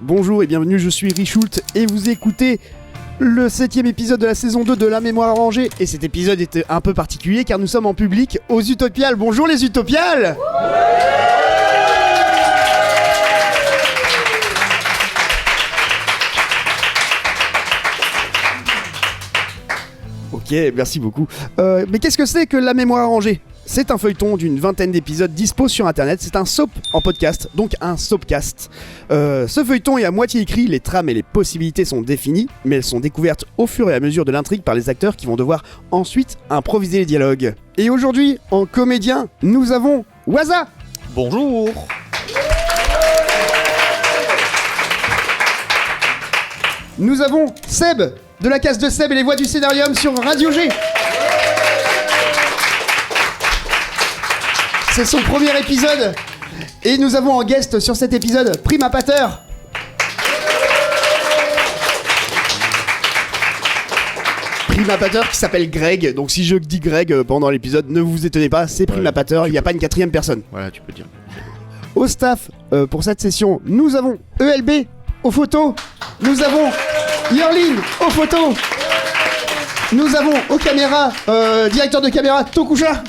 Bonjour et bienvenue, je suis Richoult et vous écoutez le 7ème épisode de la saison 2 de La Mémoire Arrangée. Et cet épisode était un peu particulier car nous sommes en public aux Utopiales. Bonjour les Utopiales. Ok, merci beaucoup. Mais qu'est-ce que c'est que La Mémoire Arrangée ? C'est un feuilleton d'une vingtaine d'épisodes dispo sur internet, c'est un soap en podcast, donc un soapcast. Ce feuilleton est à moitié écrit, les trames et les possibilités sont définies, mais elles sont découvertes au fur et à mesure de l'intrigue par les acteurs qui vont devoir ensuite improviser les dialogues. Et aujourd'hui, en comédien, nous avons Waza. Bonjour. Nous avons Seb, de la case de Seb et les voix du scénarium sur Radio G. C'est son premier épisode. Et nous avons en guest sur cet épisode Prima Pater. Prima Pater qui s'appelle Greg. Donc si je dis Greg pendant l'épisode, ne vous étonnez pas, c'est Prima Pater, il n'y a pas une quatrième personne. Voilà, tu peux dire. Au staff, pour cette session, nous avons ELB aux photos. Nous avons Yerlin aux photos. Nous avons aux caméras, directeur de caméra Tokusha.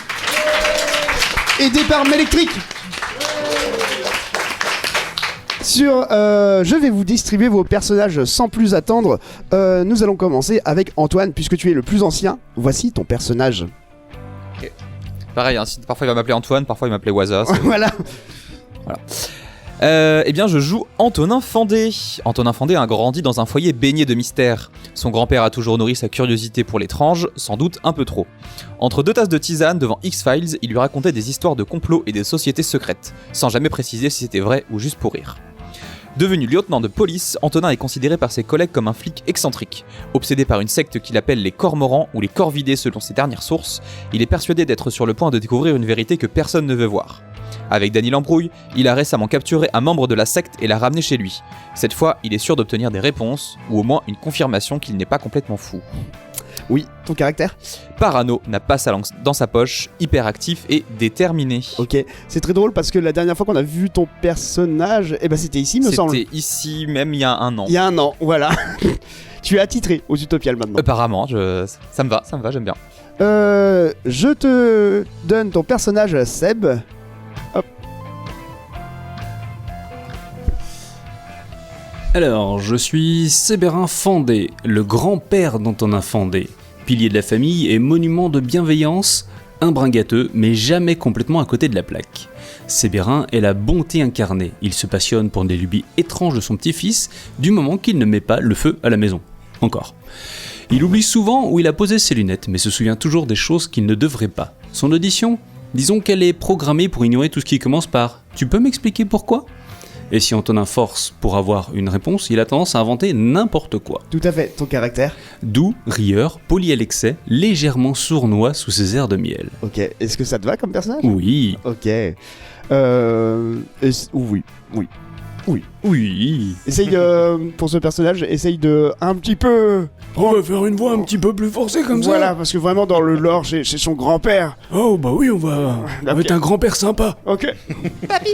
Aidé par Mélectrique. Je vais vous distribuer vos personnages sans plus attendre. Nous allons commencer avec Antoine, puisque tu es le plus ancien. Voici ton personnage. Okay. Pareil, hein, parfois il va m'appeler Antoine, parfois il m'appelait Waza. Voilà. Eh bien, je joue Antonin Fandé. Antonin Fandé a grandi dans un foyer baigné de mystère. Son grand-père a toujours nourri sa curiosité pour l'étrange, sans doute un peu trop. Entre deux tasses de tisane devant X-Files, il lui racontait des histoires de complots et des sociétés secrètes, sans jamais préciser si c'était vrai ou juste pour rire. Devenu lieutenant de police, Antonin est considéré par ses collègues comme un flic excentrique. Obsédé par une secte qu'il appelle les Cormorans ou les Corvidés selon ses dernières sources, il est persuadé d'être sur le point de découvrir une vérité que personne ne veut voir. Avec Danny Lambrouille, il a récemment capturé un membre de la secte et l'a ramené chez lui. Cette fois, il est sûr d'obtenir des réponses, ou au moins une confirmation qu'il n'est pas complètement fou. Oui, ton caractère ? Parano, n'a pas sa langue dans sa poche, hyperactif et déterminé. Ok, c'est très drôle parce que la dernière fois qu'on a vu ton personnage, c'était ici, me semble. C'était ici même il y a un an. Il y a un an, voilà. Tu es attitré aux Utopiales maintenant. Apparemment, ça me va, j'aime bien. Je te donne ton personnage Seb. Hop. Alors, je suis Séberin Fandé, le grand-père d'Antonin Fandé, pilier de la famille et monument de bienveillance, un brin gâteux, mais jamais complètement à côté de la plaque. Séberin est la bonté incarnée, il se passionne pour des lubies étranges de son petit-fils, du moment qu'il ne met pas le feu à la maison. Encore. Il oublie souvent où il a posé ses lunettes, mais se souvient toujours des choses qu'il ne devrait pas. Son audition ? Disons qu'elle est programmée pour ignorer tout ce qui commence par « Tu peux m'expliquer pourquoi ?» Et si Antonin force pour avoir une réponse, il a tendance à inventer n'importe quoi. Tout à fait, ton caractère ? Doux, rieur, poli à l'excès, légèrement sournois sous ses airs de miel. Ok, est-ce que ça te va comme personnage ? Oui. Ok. Oui. Essaye pour ce personnage, essaye de un petit peu... On va faire une voix un petit peu plus forcée comme ça. Voilà, parce que vraiment dans le lore, chez son grand-père. Oh bah oui, on va être un grand-père sympa. Ok. Papi.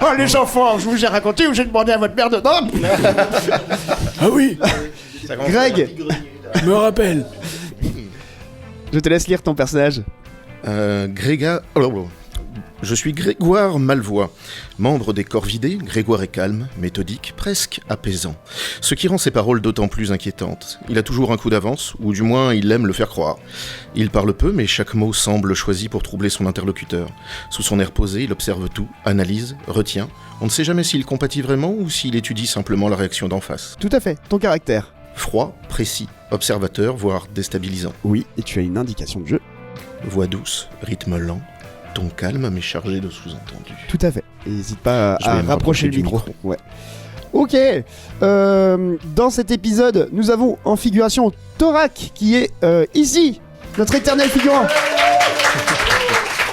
Oh les enfants, je vous ai raconté ou j'ai demandé à votre mère de... Non. Ah oui. Greg, Je me rappelle. je te laisse lire ton personnage. Je suis Grégoire Malvois, membre des Corvidés. Grégoire est calme, méthodique, presque apaisant. Ce qui rend ses paroles d'autant plus inquiétantes. Il a toujours un coup d'avance, ou du moins il aime le faire croire. Il parle peu, mais chaque mot semble choisi pour troubler son interlocuteur. Sous son air posé, il observe tout, analyse, retient. On ne sait jamais s'il compatit vraiment ou s'il étudie simplement la réaction d'en face. Tout à fait, ton caractère. Froid, précis, observateur, voire déstabilisant. Oui, et tu as une indication de jeu. Voix douce, rythme lent. Ton calme mais chargé de sous-entendus. Tout à fait. N'hésite pas à me rapprocher le micro. Ouais. Ok. Dans cet épisode, nous avons en figuration Thorak qui est ici, notre éternel figurant.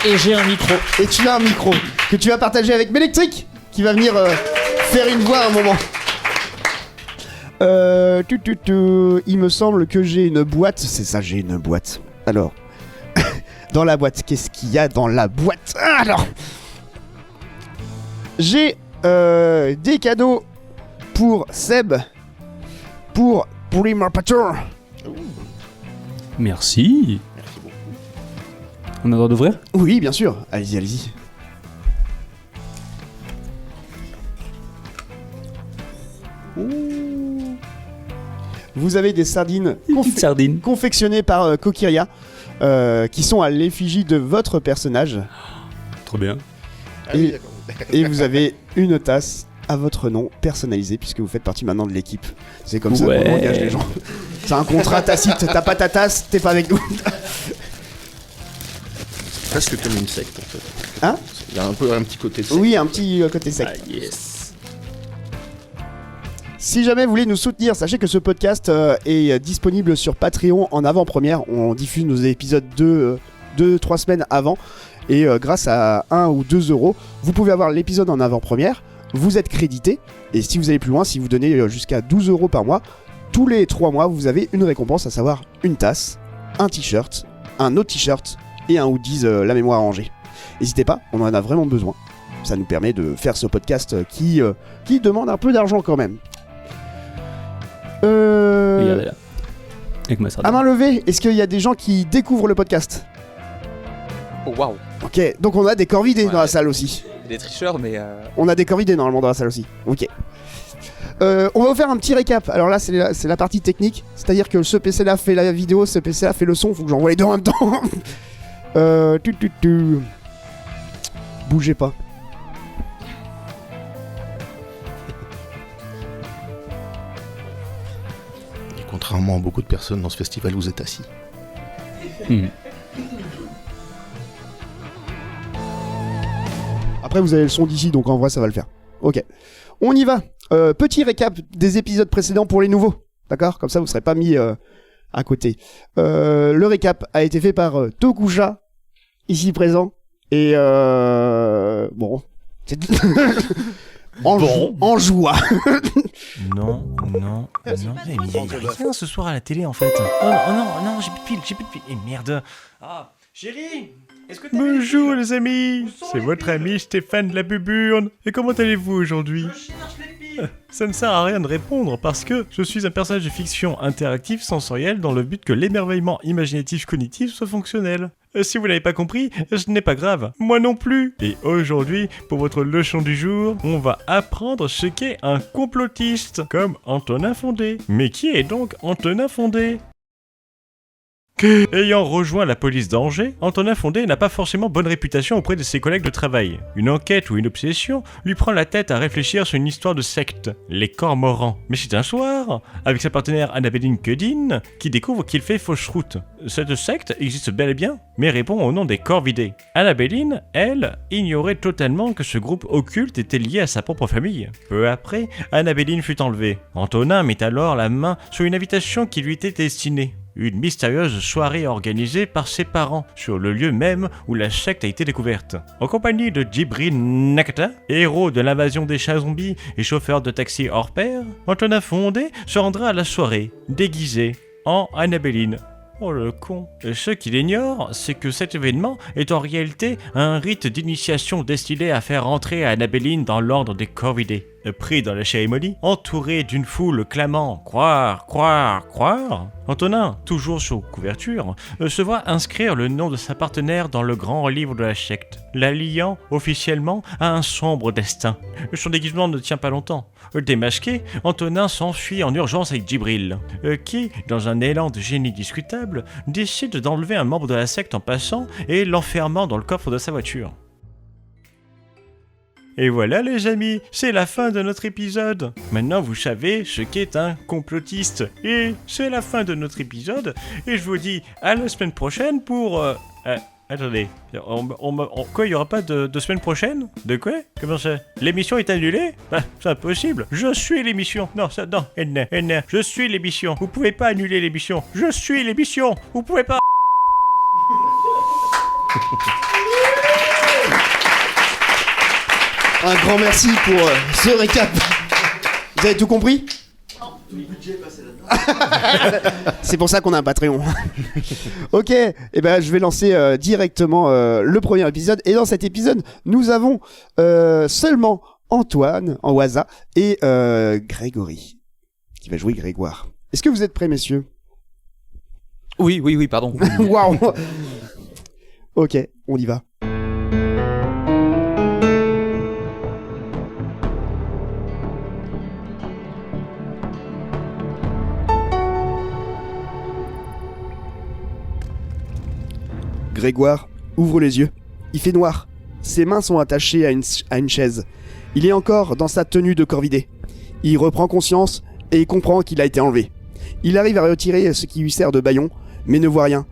Et j'ai un micro. Et tu as un micro que tu vas partager avec Mélectrique qui va venir faire une voix à un moment. Il me semble que j'ai une boîte. C'est ça, j'ai une boîte. Alors, dans la boîte, qu'est-ce qu'il y a dans la boîte? Alors, J'ai des cadeaux pour Seb, pour Primapature. Merci. Merci beaucoup. On a le droit d'ouvrir? Oui, bien sûr. Allez-y, allez-y. Ouh. Vous avez des sardines Petite sardine. confectionnées par Kokiria, qui sont à l'effigie de votre personnage. Trop bien. Ah oui, Et- d'accord. Et vous avez une tasse à votre nom personnalisée, puisque vous faites partie maintenant de l'équipe. C'est comme ça Ouais. qu'on engage les gens. C'est un contrat tacite. T'as pas ta tasse, t'es pas avec nous. C'est presque comme une secte en fait. Hein? Il y a un peu un petit côté secte. Oui, un petit côté sec. Ah, yes. Si jamais vous voulez nous soutenir, sachez que ce podcast est disponible sur Patreon en avant-première. On diffuse nos épisodes 2-3 semaines avant. Et grâce à 1 ou 2 euros, vous pouvez avoir l'épisode en avant-première. Vous êtes crédité. Et si vous allez plus loin, si vous donnez jusqu'à 12 euros par mois, tous les 3 mois, vous avez une récompense, à savoir une tasse, un t-shirt, un autre t-shirt et un hoodies La Mémoire Rangée. N'hésitez pas, on en a vraiment besoin. Ça nous permet de faire ce podcast qui demande un peu d'argent quand même. Regardez là. Avec ma À sardine. main levée, est-ce qu'il y a des gens qui découvrent le podcast? Oh waouh. Ok, donc on a des corps vidés Ouais. dans la salle aussi. Des tricheurs, mais. On a des corps vidés normalement dans la salle aussi. Ok. On va vous faire un petit récap. Alors là, c'est la partie technique. C'est-à-dire que ce PC-là fait la vidéo, ce PC-là fait le son. Faut que j'envoie les deux en même temps. Bougez pas. Et contrairement à beaucoup de personnes dans ce festival, vous êtes assis. Hmm. Après, vous avez le son d'ici, donc en vrai, ça va le faire. Ok. On y va. Petit récap des épisodes précédents pour les nouveaux. D'accord? Comme ça, vous ne serez pas mis à côté. Le récap a été fait par Tokusha, ici présent. Et bon. C'est... en joie. Non, non, non. Mais il y a rien ce soir à la télé en fait. Oh non, oh non, non, j'ai plus de pile. Et merde. Ah, chérie, est-ce que Bonjour les amis, c'est votre ami Stéphane de la Buburne. Et comment allez-vous aujourd'hui? Ça ne sert à rien de répondre parce que je suis un personnage de fiction interactif sensoriel dans le but que l'émerveillement imaginatif cognitif soit fonctionnel. Si vous n'avez pas compris, ce n'est pas grave, moi non plus. Et aujourd'hui, pour votre leçon du jour, on va apprendre ce qu'est un complotiste, comme Antonin Fondé. Mais qui est donc Antonin Fondé ? Ayant rejoint la police d'Angers, Antonin Fondé n'a pas forcément bonne réputation auprès de ses collègues de travail. Une enquête ou une obsession lui prend la tête à réfléchir sur une histoire de secte, les Cormorans. Mais c'est un soir, avec sa partenaire Annabelle Kedin, qui découvre qu'il fait fausse route. Cette secte existe bel et bien, mais répond au nom des Corvidés. Annabelle, elle, ignorait totalement que ce groupe occulte était lié à sa propre famille. Peu après, Annabelle fut enlevée. Antonin mit alors la main sur une invitation qui lui était destinée. Une mystérieuse soirée organisée par ses parents sur le lieu même où la secte a été découverte. En compagnie de Djibril Nakata, héros de l'invasion des chats zombies et chauffeur de taxi hors pair, Antonin Fondé se rendra à la soirée, déguisé en Annabelle. Oh le con. Ce qu'il ignore, c'est que cet événement est en réalité un rite d'initiation destiné à faire entrer Annabelle dans l'ordre des Corvidés. Pris dans la cérémonie, entouré d'une foule clamant « Croire, croire, croire », Antonin, toujours sous couverture, se voit inscrire le nom de sa partenaire dans le grand livre de la secte, la liant officiellement à un sombre destin. Son déguisement ne tient pas longtemps. Démasqué, Antonin s'enfuit en urgence avec Djibril, qui, dans un élan de génie discutable, décide d'enlever un membre de la secte en passant et l'enfermant dans le coffre de sa voiture. Et voilà les amis, c'est la fin de notre épisode. Maintenant vous savez ce qu'est un complotiste. Et c'est la fin de notre épisode. Et je vous dis à la semaine prochaine pour... attendez, quoi, il n'y aura pas de semaine prochaine? De quoi? Comment ça? L'émission est annulée? Bah, c'est impossible. Je suis l'émission. Non, ça, non, je suis l'émission. Vous pouvez pas annuler l'émission. Je suis l'émission. Vous pouvez pas... Un grand merci pour ce récap. Vous avez tout compris? C'est pour ça qu'on a un Patreon. Ok, et ben je vais lancer directement le premier épisode. Et dans cet épisode, nous avons seulement Antoine en Waza et Grégory qui va jouer Grégoire. Est-ce que vous êtes prêts, messieurs? Oui, pardon. Waouh. Ok, on y va. Grégoire ouvre les yeux. Il fait noir. Ses mains sont attachées à une chaise. Il est encore dans sa tenue de corvidé. Il reprend conscience et il comprend qu'il a été enlevé. Il arrive à retirer ce qui lui sert de bâillon, mais ne voit rien.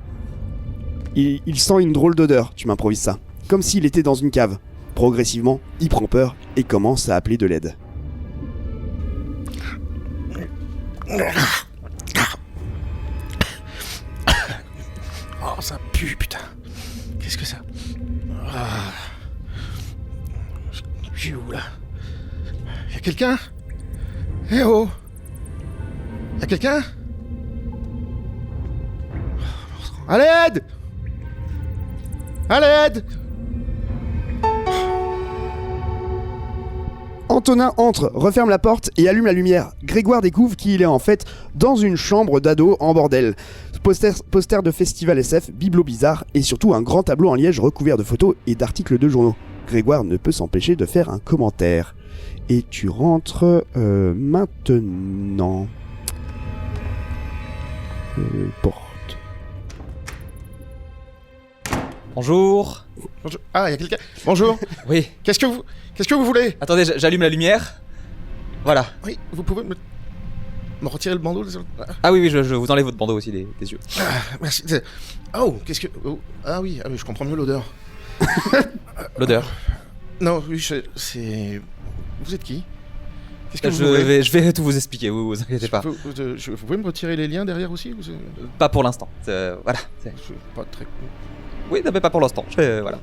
Il sent une drôle d'odeur, tu m'improvises ça. Comme s'il était dans une cave. Progressivement, il prend peur et commence à appeler de l'aide. Oh, ça pue, putain. Qu'est-ce que ça? Ah. Je suis où, là? Y'a quelqu'un? Eh oh! Y'a quelqu'un? À l'aide! À l'aide! Antonin entre, referme la porte et allume la lumière. Grégoire découvre qu'il est en fait dans une chambre d'ado en bordel. Poster de festival SF, bibelot bizarre et surtout un grand tableau en liège recouvert de photos et d'articles de journaux. Grégoire ne peut s'empêcher de faire un commentaire. Et tu rentres maintenant. Porte. Bonjour. Bonjour. Ah, y'a quelqu'un? Bonjour. Oui. Qu'est-ce que vous voulez? Attendez, j'allume la lumière. Voilà. Oui, vous pouvez me retirer le bandeau? Ah oui, je vous enlève votre bandeau aussi des yeux. Ah, merci. Oh, qu'est-ce que... Oh. Ah oui, je comprends mieux l'odeur. L'odeur. Non, oui, c'est... Vous êtes qui? Qu'est-ce que vous voulez? Je vais tout vous expliquer, vous inquiétez pas. Vous pouvez me retirer les liens derrière aussi? Pas pour l'instant. Voilà. Je suis pas très... Oui, non, mais pas pour l'instant. Voilà.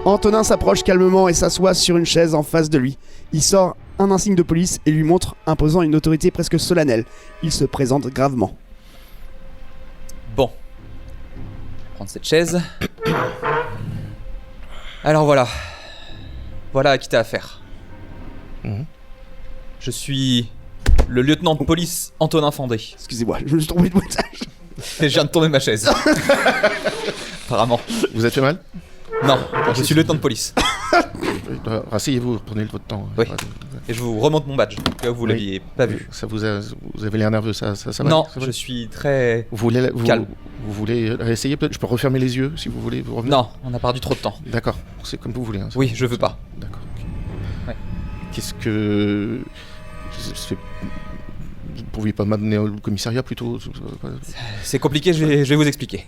Antonin s'approche calmement et s'assoit sur une chaise en face de lui. Il sort un insigne de police et lui montre, imposant une autorité presque solennelle. Il se présente gravement. Bon. Je vais prendre cette chaise. Alors voilà. Voilà à qui t'as affaire. Je suis le lieutenant de police Antonin Fandé. Excusez-moi, je me suis trompé de message. Et je viens de tomber ma chaise. Apparemment. Vous êtes fait mal? Non, je suis lieutenant de police. Rasseyez-vous, prenez votre temps. Oui. Et je vous remonte mon badge, que vous l'aviez pas vu. Ça vous avez l'air nerveux, ça va? Non, ça va? je suis très calme. Vous voulez essayer peut-être? Je peux refermer les yeux si vous voulez. Vous revenez? Non, on a perdu trop de temps. D'accord, c'est comme vous voulez. Hein, oui, je veux pas. D'accord. Okay. Ouais. Qu'est-ce que... Vous pouviez pas m'amener au commissariat plutôt? C'est compliqué, je vais vous expliquer.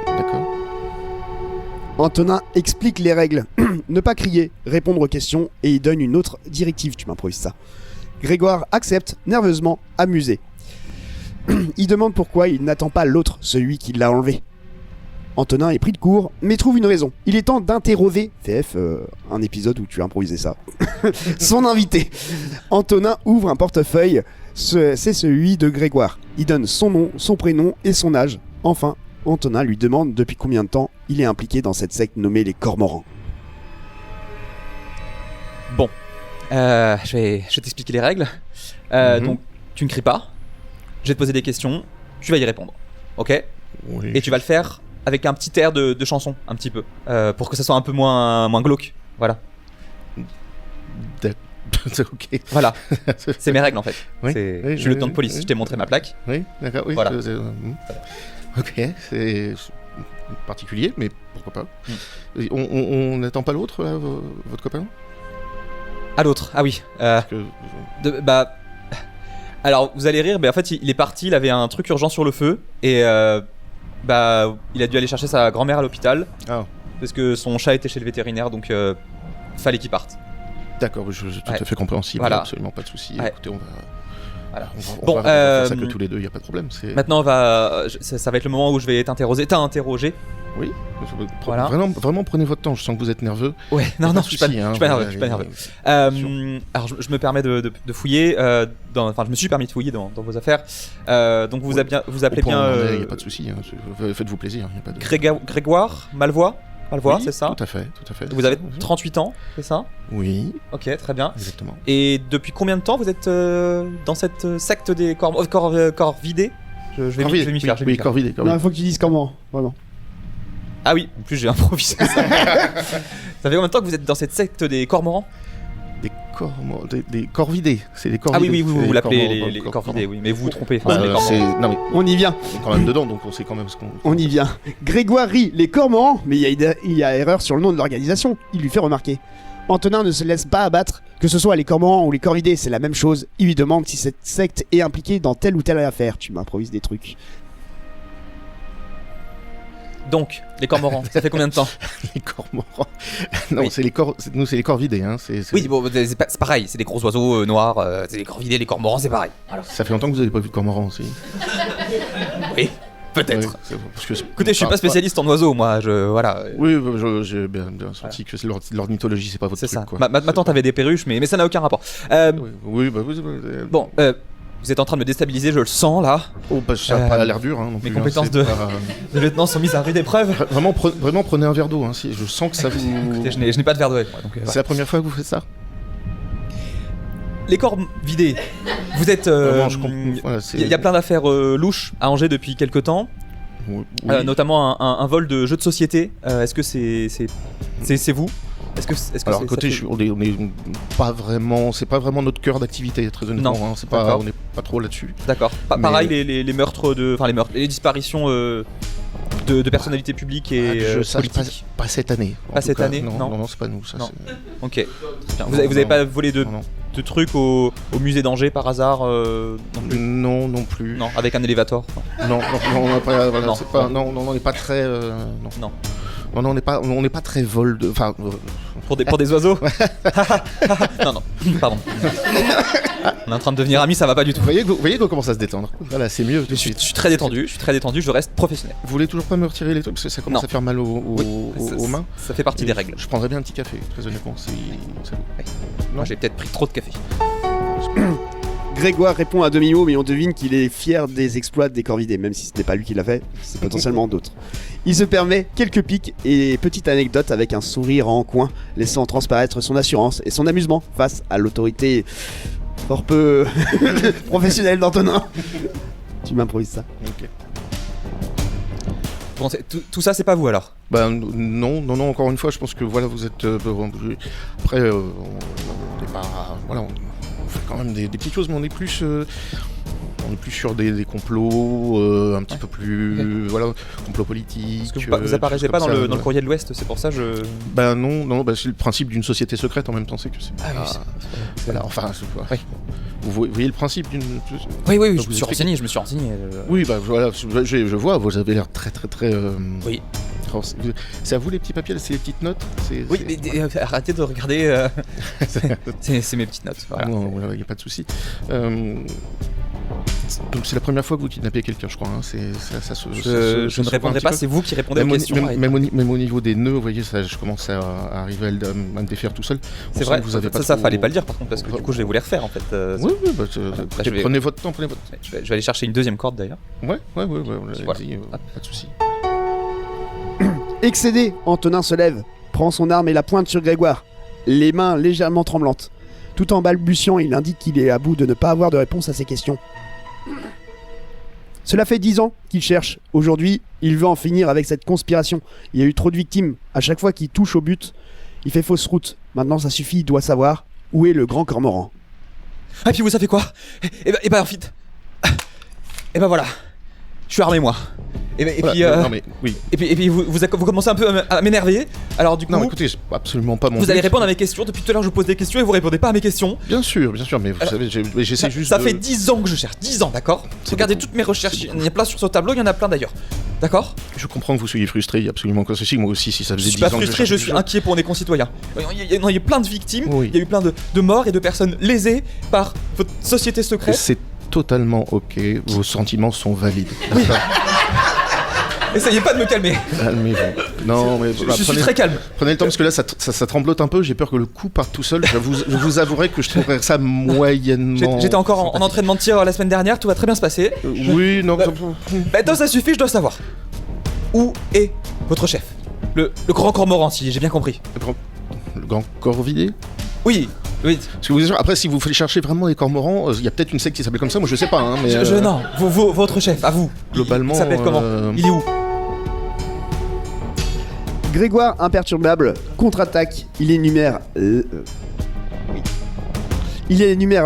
D'accord. Antonin explique les règles. Ne pas crier, répondre aux questions et il donne une autre directive, tu m'improvises ça. Grégoire accepte, nerveusement, amusé. Il demande pourquoi il n'attend pas l'autre, celui qui l'a enlevé. Antonin est pris de court, mais trouve une raison. Il est temps d'interroger, VF, un épisode où tu as improvisé ça, son invité. Antonin ouvre un portefeuille, c'est celui de Grégoire. Il donne son nom, son prénom et son âge. Enfin, Antonin lui demande depuis combien de temps il est impliqué dans cette secte nommée les Cormorans. Bon, je vais t'expliquer les règles. Donc, tu ne cries pas, je vais te poser des questions, tu vas y répondre, ok? Oui. Et tu vas le faire avec un petit air de chanson, un petit peu, pour que ça soit un peu moins glauque, voilà. C'est ok. Voilà, c'est mes règles en fait. Oui, je suis le lieutenant de police, je t'ai montré ma plaque. Oui, d'accord, oui. Voilà. Ok, c'est particulier, mais pourquoi pas. On n'attend pas l'autre, là, votre copain? Ah, l'autre, ah oui. Alors, vous allez rire, mais en fait, il est parti, il avait un truc urgent sur le feu, et il a dû aller chercher sa grand-mère à l'hôpital, parce que son chat était chez le vétérinaire, donc fallait qu'il parte. D'accord, c'est tout à fait compréhensible, voilà. Absolument pas de soucis. Ouais. Écoutez, on va... Voilà. On va faire ça que tous les deux, il n'y a pas de problème. Maintenant, ça va être le moment où je vais t'interroger. T'as interrogé. Oui. Voilà. Vraiment, prenez votre temps. Je sens que vous êtes nerveux. Ouais, non, je suis pas nerveux. Sûr. Alors, je me permets de fouiller. Enfin, je me suis permis de fouiller dans vos affaires. Donc, vous appelez bien. Il n'y a pas de souci. Faites-vous plaisir. Y a pas de... Grégoire Malvois, oui, c'est ça? Tout à fait. Vous avez 38 ans, c'est ça? Oui. Ok, très bien. Exactement. Et depuis combien de temps vous êtes dans cette secte des corps vidés? Je vais m'y faire. Oui, corps vidé. Non, il faut que tu dises comment, vraiment. Ah oui, en plus j'ai improvisé ça. Ça fait combien de temps que vous êtes dans cette secte des cormorans? Des corps vidés. C'est des corps ah vidés. oui, vous l'appelez les corps vidés, oui. Mais vous vous trompez. Enfin, les cormorans. Non, mais on y vient. on est quand même dedans, donc on sait quand même ce qu'on... On y vient. Grégoire rit les cormorans, mais il y a erreur sur le nom de l'organisation. Il lui fait remarquer. Antonin ne se laisse pas abattre. Que ce soit les cormorans ou les corvidés, c'est la même chose. Il lui demande si cette secte est impliquée dans telle ou telle affaire. Tu m'improvises des trucs. Donc, les cormorans, ça fait combien de temps? Les cormorans. Non, Oui. c'est les corps. Nous, c'est les corps vidés. Hein. Oui, bon, c'est pareil, c'est des gros oiseaux noirs, c'est les corvidés, les cormorans, c'est pareil. Ça fait longtemps que vous n'avez pas vu de cormorans aussi. Oui, peut-être. Ouais, parce que Écoutez, je suis pas spécialiste en oiseaux, moi, voilà. Oui, j'ai bien senti que l'ornithologie, c'est pas votre C'est truc. ça. Quoi. Ma tante avait des perruches, mais ça n'a aucun rapport. Oui, bah oui. Bon, vous êtes en train de me déstabiliser, je le sens là. Oh, bah, ça n'a pas l'air dur. Hein, non Mes plus, compétences hein, de pas... lieutenant sont mises à rude épreuve. Vraiment, prenez un verre d'eau. Hein, si je sens que ça vous. Écoutez, je n'ai pas de verre d'eau avec moi. Donc, C'est la première fois que vous faites ça? Les corps vidés, vous êtes. Vraiment, je comprends. Voilà, Il y a plein d'affaires louches à Angers depuis quelques temps. Oui. Notamment un vol de jeux de société. Est-ce que c'est vous? Alors, écoutez, on est pas vraiment. C'est pas vraiment notre cœur d'activité, très honnêtement. Non. Hein, c'est pas, on n'est pas trop là-dessus. D'accord. Mais- Pareil, les meurtres les disparitions de personnalités publiques et Je sais politiques. pas cette année. en Pas tout cette cas. année, Non, non. c'est pas nous. Ça, Non. c'est- Ok. Très bien. Vous Non, avez non. pas volé de Non. trucs au musée d'Angers par hasard non plus? Non plus. Non, avec un élévator. Non, on n'a pas. Voilà, Non. c'est pas. Non, on n'est pas très. Non. Non, on n'est pas très vol de. Enfin. Pour des oiseaux. Non, pardon. On est en train de devenir amis, ça va pas du tout. Vous voyez qu'on commence à se détendre. Voilà, c'est mieux. Je suis très détendu, je reste professionnel. Vous voulez toujours pas me retirer les trucs parce que ça commence Non. à faire mal aux mains. Ça fait partie des règles. Je prendrais bien un petit café, très honnêtement. Ça vous... Moi j'ai peut-être pris trop de café. Grégoire répond à demi-mot, mais on devine qu'il est fier des exploits des corvidés, même si ce n'est pas lui qui l'a fait, c'est potentiellement d'autres. Il se permet quelques piques et petites anecdotes avec un sourire en coin, laissant transparaître son assurance et son amusement face à l'autorité fort peu professionnelle d'Antonin. Tu m'improvises ça. Ok. Bon, tout ça c'est pas vous alors? Bah non, encore une fois, je pense que voilà, vous êtes... après, on n'est pas... Voilà, on fait quand même des petites choses, mais on est plus... on est plus sur des complots, un petit peu plus... Voilà, complots politiques... Parce que vous apparaissez pas dans le courrier de l'Ouest, c'est pour ça je... Bah non, bah, c'est le principe d'une société secrète en même temps, c'est que c'est... Ah oui, voilà, enfin, c'est pas... Oui. Vous voyez le principe d'une... Oui, Donc, je vous me suis renseigné, Oui, bah voilà, je vois, vous avez l'air très... Oui. Alors, c'est à vous les petits papiers, c'est les petites notes? Oui, mais arrêtez de regarder... c'est mes petites notes, voilà. Non, il n'y a pas de souci. Donc c'est la première fois que vous kidnappez quelqu'un, je crois. Hein. Je ne répondrai pas, c'est vous qui répondez aux questions. Même au niveau des nœuds, vous voyez, ça, je commence à arriver à me défaire tout seul. C'est vrai, vous avez ça fallait pas le dire par contre, parce que du coup je vais vous les refaire en fait. Oui, bah, prenez votre temps, Je vais aller chercher une deuxième corde d'ailleurs. Ouais, on l'a Voilà. dit, pas de souci. Excédé, Antonin se lève, prend son arme et la pointe sur Grégoire, les mains légèrement tremblantes. Tout en balbutiant, il indique qu'il est à bout de ne pas avoir de réponse à ses questions. Cela fait 10 ans qu'il cherche. Aujourd'hui, il veut en finir avec cette conspiration. Il y a eu trop de victimes. À chaque fois qu'il touche au but, il fait fausse route. Maintenant, ça suffit, il doit savoir où est le grand cormoran. Ah, et puis vous savez quoi? Et bah en fait... Et bah voilà. Je suis armé moi. Non, mais, oui. Et puis vous commencez un peu à m'énerver. Alors du coup, Non, écoutez, c'est absolument pas mon vous but. allez répondre à mes questions. Depuis tout à l'heure, je vous pose des questions et vous répondez pas à mes questions. Bien sûr, mais vous Alors, savez, j'essaie juste Ça de... fait 10 ans que je cherche. 10 ans, d'accord? Regardez toutes mes recherches. Il y en a plein sur ce tableau, il y en a plein d'ailleurs. D'accord? Je comprends que vous soyez frustré, il y a absolument quoi ceci. Moi aussi, si ça Je faisait suis 10 pas ans que frustré, je cherchais suis quelque inquiet pour mes concitoyens. Il y a eu plein de victimes, Oui. il y a eu plein de morts et de personnes lésées par votre société chose. secrète. C'est totalement ok, vos sentiments sont valides. Oui. Essayez pas de me calmer. Calmez-vous. Non, mais Je suis très calme. Prenez le temps parce que là, ça tremblote un peu. J'ai peur que le coup parte tout seul. Je vous avouerai que je trouverais ça moyennement. J'étais encore en entraînement de tir la semaine dernière, tout va très bien se passer. Oui, non. Maintenant ça suffit, je dois savoir. Où est votre chef le grand cormoran, si j'ai bien compris. Le grand corvidé. Oui. Parce que vous êtes sûr, après, si vous cherchez vraiment les cormorans, il y a peut-être une secte qui s'appelle comme ça. Moi, je sais pas. Hein, mais Non, votre chef, à vous. Globalement. Il s'appelle comment Il est où Grégoire imperturbable contre-attaque. Il énumère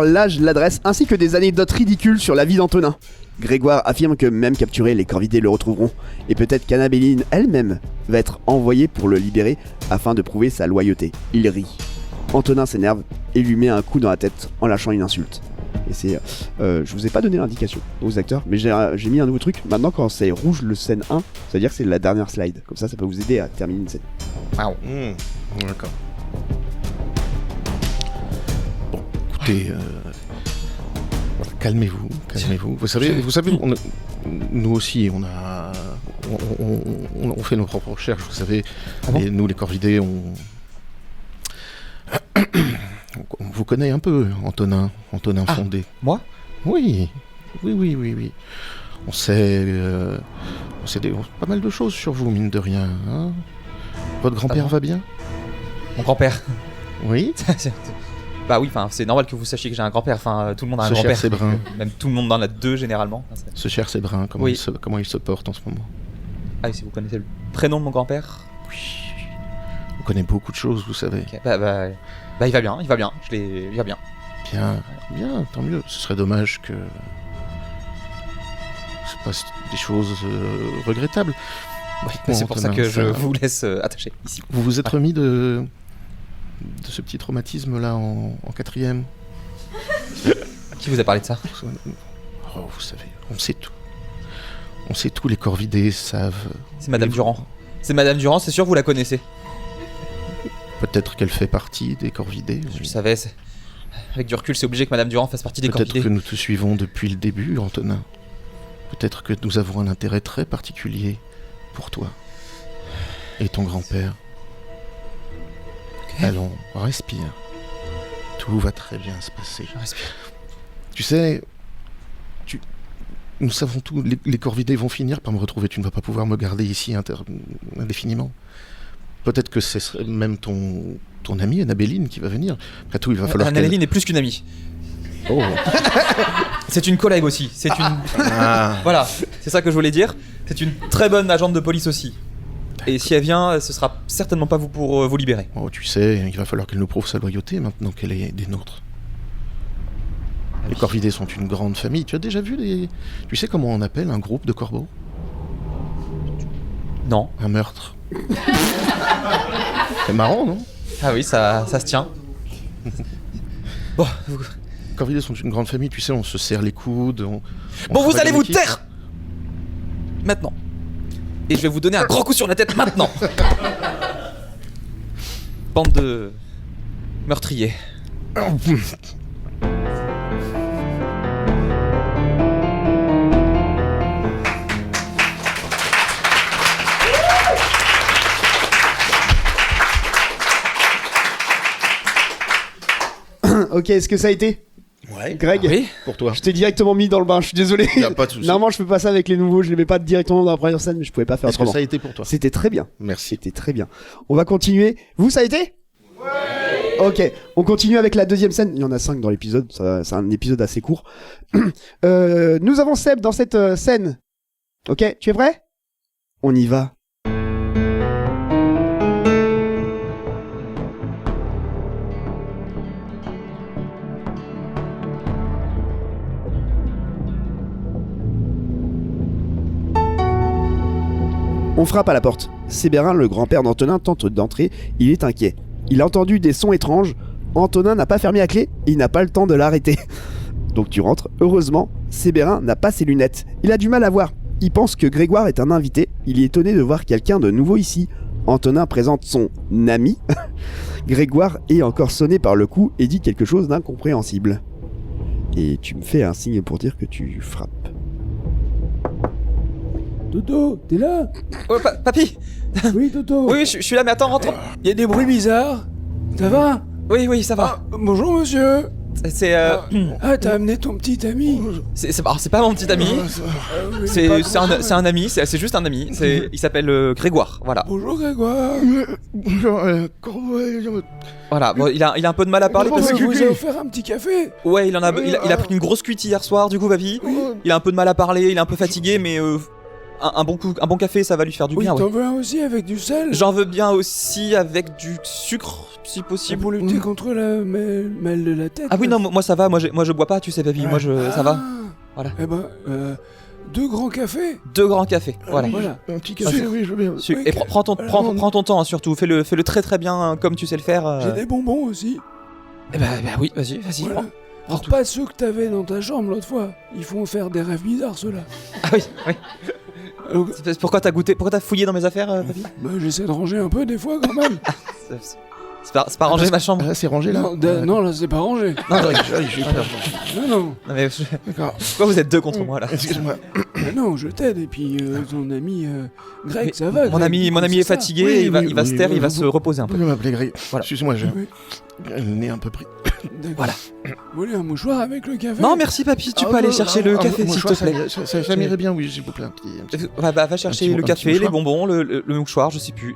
l'âge, l'adresse ainsi que des anecdotes ridicules sur la vie d'Antonin. Grégoire affirme que même capturés, les corvidés le retrouveront et peut-être qu'Annabéline elle-même va être envoyée pour le libérer afin de prouver sa loyauté. Il rit. Antonin s'énerve et lui met un coup dans la tête en lâchant une insulte. Et c'est, je vous ai pas donné l'indication aux acteurs, mais j'ai mis un nouveau truc. Maintenant, quand c'est rouge le scène 1, ça veut dire que c'est la dernière slide. Comme ça peut vous aider à terminer une scène. Wow. D'accord. Bon, écoutez, calmez-vous. Vous savez, nous aussi, on fait nos propres recherches. Vous savez, et nous, les corvidés, on vous connaît un peu, Antonin Fondé. Moi ? Oui. On sait pas mal de choses sur vous, mine de rien. Hein, votre grand-père va bien ? Mon grand-père. Oui. Bah oui, c'est normal que vous sachiez que j'ai un grand-père. Tout le monde a un Ce grand-père. cher Séverin. Même tout le monde en a deux généralement. Ce cher Séverin, comment il se porte en ce moment ? Ah, et si vous connaissez le prénom de mon grand-père ? Oui. On connaît beaucoup de choses, vous savez. Okay. Bah il va bien. Il va bien. Bien, tant mieux. Ce serait dommage que se passe des choses regrettables. Oui, c'est pour ça que je vous laisse attacher ici. Vous vous êtes remis de ce petit traumatisme là en 4ème. Qui vous a parlé de ça ? Oh, vous savez, on sait tout. Les corvidés savent. C'est Madame Durand. C'est sûr que vous la connaissez. Peut-être qu'elle fait partie des corvidés. Je le savais. Avec du recul, c'est obligé que Madame Durand fasse partie des corvidés. Peut-être que nous te suivons depuis le début, Antonin. Peut-être que nous avons un intérêt très particulier pour toi et ton grand-père. Okay. Allons, respire. Tout va très bien se passer. Je respire. Tu sais, nous savons tout. Les corvidés vont finir par me retrouver. Tu ne vas pas pouvoir me garder ici indéfiniment. Peut-être que c'est même ton amie Annabéline qui va venir. Après tout, il va falloir Annabéline est plus qu'une amie. Oh. C'est une collègue aussi. Voilà, c'est ça que je voulais dire. C'est une très bonne agente de police aussi. Et si elle vient, ce sera certainement pas vous pour vous libérer. Oh, tu sais, il va falloir qu'elle nous prouve sa loyauté maintenant qu'elle est des nôtres. Les corvidés sont une grande famille. Tu as déjà vu Tu sais comment on appelle un groupe de corbeaux ? Non. Un meurtre. C'est marrant, non ? Ah oui, ça se tient. Bon, les corvidés sont une grande famille, tu sais, on se serre les coudes. Bon, vous allez vous taire maintenant. Et je vais vous donner un grand coup sur la tête maintenant. Bande de meurtriers. Ok, est-ce que ça a été ? Ouais. Greg, oui. Pour toi. Je t'ai directement mis dans le bain, je suis désolé. Y a pas de souci. Normalement, je fais pas ça avec les nouveaux, je les mets pas directement dans la première scène, mais je pouvais pas faire Est-ce que autrement. ça a été pour toi ? C'était très bien. Merci. C'était très bien. On va continuer. Vous, ça a été ? Ouais. Ok, on continue avec la deuxième scène. Il y en a 5 dans l'épisode, c'est un épisode assez court. Nous avons Seb dans cette scène. Ok, tu es prêt ? On y va. On frappe à la porte. Séverin, le grand-père d'Antonin, tente d'entrer. Il est inquiet. Il a entendu des sons étranges. Antonin n'a pas fermé la clé. Il n'a pas le temps de l'arrêter. Donc tu rentres. Heureusement, Séverin n'a pas ses lunettes. Il a du mal à voir. Il pense que Grégoire est un invité. Il est étonné de voir quelqu'un de nouveau ici. Antonin présente son ami. Grégoire est encore sonné par le coup et dit quelque chose d'incompréhensible. Et tu me fais un signe pour dire que tu frappes. Toto, t'es là? Oh, papy. Oui, Toto. Oui, je suis là, mais attends, rentre. Il y a des bruits bizarres. Ça va? Oui, ça va. Bonjour, monsieur. C'est T'as amené ton petit ami? alors, c'est pas mon petit ami. Oui, C'est pas un ami, c'est juste un ami. Il s'appelle Grégoire, voilà. Bonjour, Grégoire. Voilà, bon, il a un peu de mal à parler parce que... Je vous ai offert un petit café. Ouais, il a pris une grosse cuite hier soir, du coup, papy. Il a un peu de mal à parler, il est un peu fatigué, mais un bon café, ça va lui faire du Oui, bien, t'en ouais. veux un aussi avec du sel? J'en veux bien aussi avec du sucre, si C'est possible. pour lutter contre la mal de la tête. Ah oui, non, moi ça va, moi je bois pas, tu sais, papy, ça va. Voilà. Eh ben, 2 grands cafés. 2 grands cafés, voilà. Voilà. Un petit café, oui, je veux bien. Et prends ton temps, hein, surtout, fais-le très très bien, hein, comme tu sais le faire. J'ai des bonbons aussi. Eh ben oui, vas-y, Voilà. prends Alors tout. pas ceux que t'avais dans ta chambre l'autre fois. Ils font faire des rêves bizarres ceux-là. Ah oui. Donc, Pourquoi t'as fouillé dans mes affaires, papy? j'essaie de ranger un peu des fois quand même. C'est pas rangé ma chambre. Là, c'est rangé là. Non, là c'est pas rangé. Non, J'ai peur. Non. Non, mais D'accord. pourquoi vous êtes 2 contre moi là? Excuse-moi. Non, je t'aide. Et puis ton ami Greg, ça va. Mon Greg, ami est c'est ça. fatigué, Oui, il va se taire, il va se reposer un Vous peu. pouvez m'appeler Greg. Voilà. Excuse-moi, j'ai Oui. le nez un peu pris. D'accord. Voilà. Vous voulez un mouchoir avec le café? Non, merci papy, tu peux aller chercher le café s'il te plaît. Ça m'irait bien, oui, s'il vous plaît. Un petit... Va chercher Un le petit café, les mouchoir. bonbons, le mouchoir, je sais plus.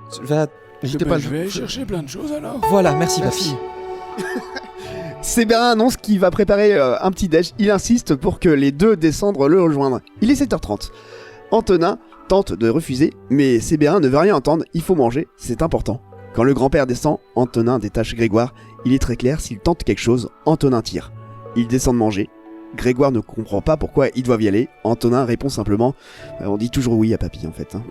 N'hésitez pas à Je vais aller chercher plein de choses alors. Voilà, merci papy. Sébérin annonce qu'il va préparer un petit déj. Il insiste pour que les deux descendent le rejoindre. Il est 7h30. Antonin tente de refuser, mais Sébérin ne veut rien entendre. Il faut manger, c'est important. Quand le grand-père descend, Antonin détache Grégoire. Il est très clair, s'il tente quelque chose, Antonin tire. Ils descendent manger. Grégoire ne comprend pas pourquoi ils doivent y aller. Antonin répond simplement on dit toujours oui à papy en fait. Hein.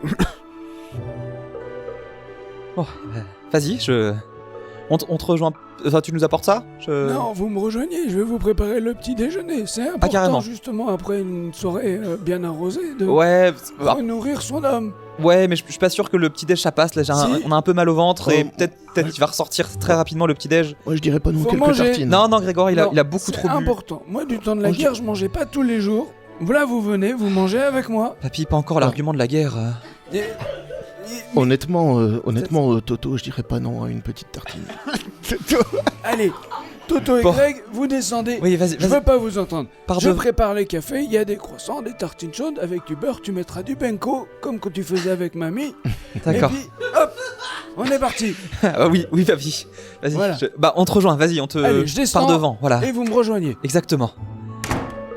Bon, vas-y, on te rejoint. Enfin, tu nous apportes ça? Non, vous me rejoignez, je vais vous préparer le petit déjeuner. C'est important carrément. justement après une soirée bien arrosée de Ouais, nourrir son homme. ouais, mais je suis pas sûr que le petit-déj ça passe. Là, Si. on a un peu mal au ventre et Oh. peut-être qu'il va ressortir très rapidement le petit-déj. Moi, je dirais pas non Faut quelques manger. tartines. Non, Grégoire, il Non, a beaucoup c'est trop bu. important. Moi, du temps de la Moi, je- guerre, je mangeais pas tous les jours. Voilà, vous venez, vous mangez avec moi. Papy, pas encore l'argument de la guerre. Et- Honnêtement, Toto, je dirais pas non à une petite tartine. Allez, Toto et Bon. Greg, vous descendez. Oui, vas-y, Je veux pas vous entendre. Pardon. Je prépare les cafés, il y a des croissants, des tartines chaudes avec du beurre, tu mettras du benko, comme quand tu faisais avec mamie. D'accord. Et puis, hop, on est parti. Ah, oui, papy. Vas-y. Voilà. Bah, on te rejoint. Vas-y, on te Allez, je descends. par devant. Voilà. Et vous me rejoignez. Exactement.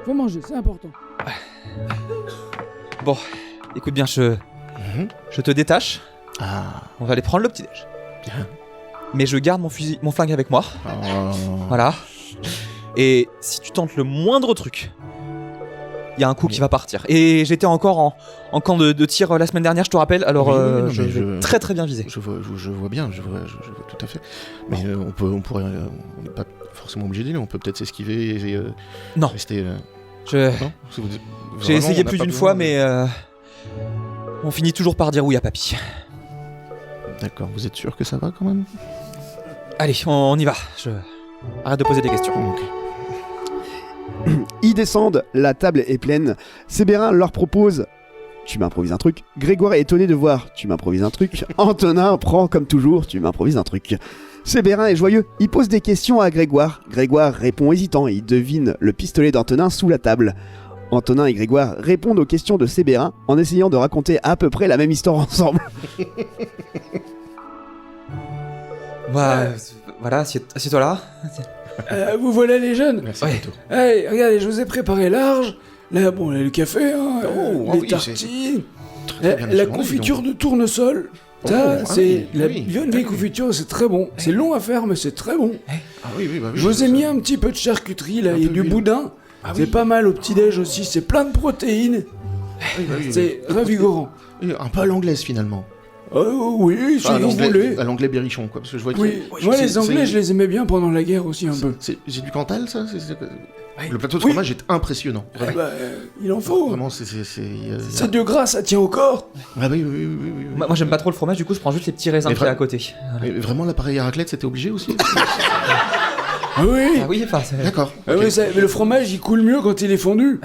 Faut manger, c'est important. Bon, écoute bien, je te détache. Ah. On va aller prendre le petit-déj. Bien. Mais je garde mon flingue avec moi. Voilà. Et si tu tentes le moindre truc, il y a un coup qui va partir. Et j'étais encore en camp de tir la semaine dernière, je te rappelle. Alors, Oui, non, je mais vais très très bien viser. Je vois bien, je vois tout à fait. Mais on pourrait, on n'est pas forcément obligé d'y aller. On peut peut-être s'esquiver et Non. rester. Non J'ai Vraiment, essayé on n'a plus pas d'une besoin fois, de- mais on finit toujours par dire oui à papy. D'accord. Vous êtes sûr que ça va quand même? Allez, on y va. Arrête de poser des questions. Ok. Ils descendent, la table est pleine. Sébérin leur propose tu m'improvises un truc. Grégoire est étonné de voir tu m'improvises un truc. Antonin prend comme toujours tu m'improvises un truc. Sébérin est joyeux, il pose des questions à Grégoire. Grégoire répond hésitant et il devine le pistolet d'Antonin sous la table. Antonin et Grégoire répondent aux questions de Sébérin en essayant de raconter à peu près la même histoire ensemble. Voilà, assieds-toi là. Vous voilà les jeunes. Merci Ouais. Toto. Allez, regardez, je vous ai préparé large. Là, bon, là, le café, hein, Oh, les oui, tartines, Très bien la assuré, confiture de tournesol. Oh, Ça, ah c'est oui, la oui. vieille confiture, c'est très bon. C'est long à faire, mais c'est très bon. Ah oui, bah oui. Je vous ai mis un petit peu de charcuterie, là, Un il y a peu du d'huile. boudin. Ah C'est oui. pas mal au petit-déj aussi, c'est plein de protéines. Oui, bah oui, C'est revigorant. oui. Un peu à l'anglaise finalement. Oh oui, si Enfin, à vous voulez. l'anglais, à l'anglais berrichon quoi. Parce que je vois que Oui, c'est- moi c'est- les Anglais, c'est- je les aimais bien pendant la guerre aussi un peu. C'est du Cantal ça Le plateau de Oui. fromage est impressionnant. Ah bah, il en faut. Vraiment, c'est. C'est de gras, ça tient au corps. Ah oui, oui. Moi j'aime pas trop le fromage, du coup je prends juste les petits raisins Mais qu'il y a à côté. Mais vraiment, l'appareil à raclette, c'était obligé aussi Ah oui. Ah oui, enfin c'est... D'accord. Ah ok. oui, mais le fromage, il coule mieux quand il est fondu.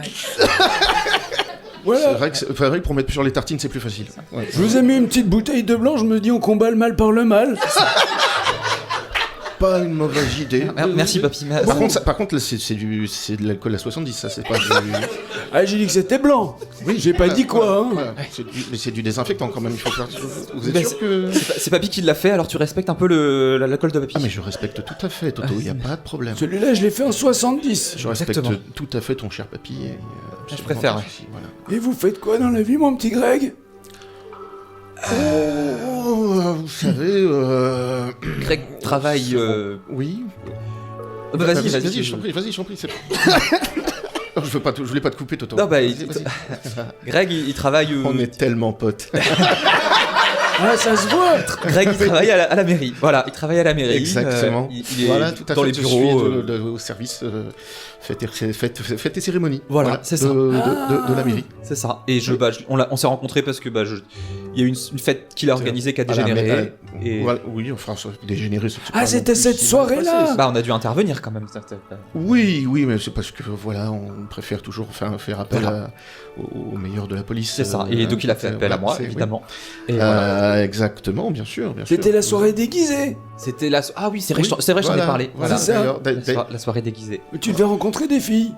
Voilà. C'est vrai que pour mettre sur les tartines, c'est plus facile. Ouais. Je vous ai mis une petite bouteille de blanc, je me dis on combat le mal par le mal. Pas une mauvaise idée. Merci, papy. Par contre, là, c'est de l'alcool à 70, ça, c'est pas du... Ah, j'ai dit que c'était blanc. Oui, J'ai pas dit quoi, hein. Voilà. Mais c'est du désinfectant quand même, il faut faire... Vous êtes Ben, sûr que... C'est papy qui l'a fait, alors tu respectes un peu l'alcool de papy. Ah mais je respecte tout à fait, Toto, il y a pas de problème. Celui-là, je l'ai fait en 70. Je respecte Exactement. tout à fait ton cher papy. Et, Je préfère, pas de ouais. souci, voilà. Et vous faites quoi dans la vie, mon petit Greg? Vous savez... Greg travaille. Oui. Vas-y, je t'en prie, c'est... Non, je voulais pas te couper, Toto. Non, bah, Vas-y. Greg, il travaille. On est tellement potes. Ah, ça se voit. Greg, il travaille à la mairie. Voilà, il travaille à la mairie. Exactement. Il est Voilà, tout à dans fait. les Je bureaux. suis au service fêtes et cérémonies. Voilà, c'est ça. De la mairie. C'est ça. Et on s'est rencontrés parce que il y a eu une fête qu'il a organisée qui a dégénéré. Et Voilà, oui, enfin, ça a dégénéré. Ah, c'était cette soirée-là. bah, on a dû intervenir quand même. Oui, mais c'est parce que voilà, on préfère toujours faire appel au meilleur de la police. C'est ça. Et donc il a fait appel à moi, évidemment. Oui. Et voilà. Exactement, bien sûr. C'était la soirée déguisée. C'était la. Ah oui, c'est vrai, Oui, c'est vrai, j'en ai voilà, parlé. voilà. C'est ça. D'ailleurs, La soirée déguisée. Tu devais rencontrer des filles.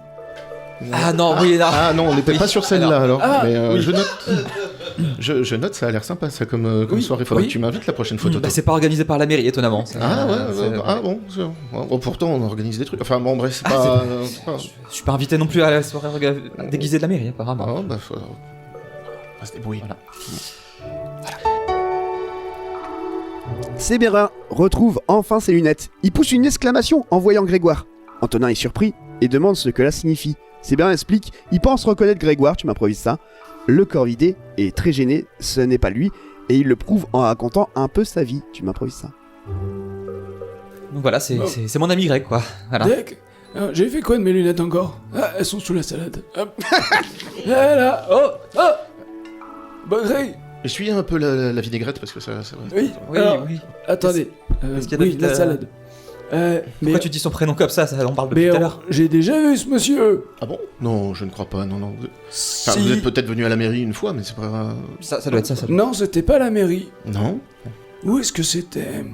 Ah non, oui, là. Ah non, on n'était pas sur celle-là alors. Ah, mais oui. je note. Je note, ça a l'air sympa ça comme Oui, soirée. Faudra oui. que tu m'invites la prochaine fois, Toto. Bah, c'est pas organisé par la mairie, étonnamment. Ah ouais, C'est- ah bon, bon, pourtant on organise des trucs. Enfin bon, bref, c'est pas. c'est pas- Je suis pas invité non plus à la soirée déguisée de la mairie, apparemment. Ah bah, faut se débrouiller. Voilà. Séberin retrouve enfin ses lunettes. Il pousse une exclamation en voyant Grégoire. Antonin est surpris et demande ce que cela signifie. Séberin explique, il pense reconnaître Grégoire, tu m'improvises ça. Le corvidé est très gêné, ce n'est pas lui, et il le prouve en racontant un peu sa vie. Tu m'improvises ça. Donc voilà, c'est mon ami Greg, quoi. Voilà. Deck, j'ai fait quoi de mes lunettes encore? Ah, elles sont sous la salade. Hop. Là. Oh. Bah, Greg. Essuyer un peu la vinaigrette parce que ça va. Oui. Oui, Alors, oui. Attendez. Est-ce qu'il y a Oui, David, la salade. Mais Pourquoi tu dis son prénom comme ça on parle depuis tout à l'heure. j'ai déjà vu ce monsieur. Ah bon? Non, je ne crois pas. Non. Enfin, Si. vous êtes peut-être venu à la mairie une fois, mais c'est pas. Ça doit être ça. Non, c'était pas la mairie. Non? Où est-ce que c'était?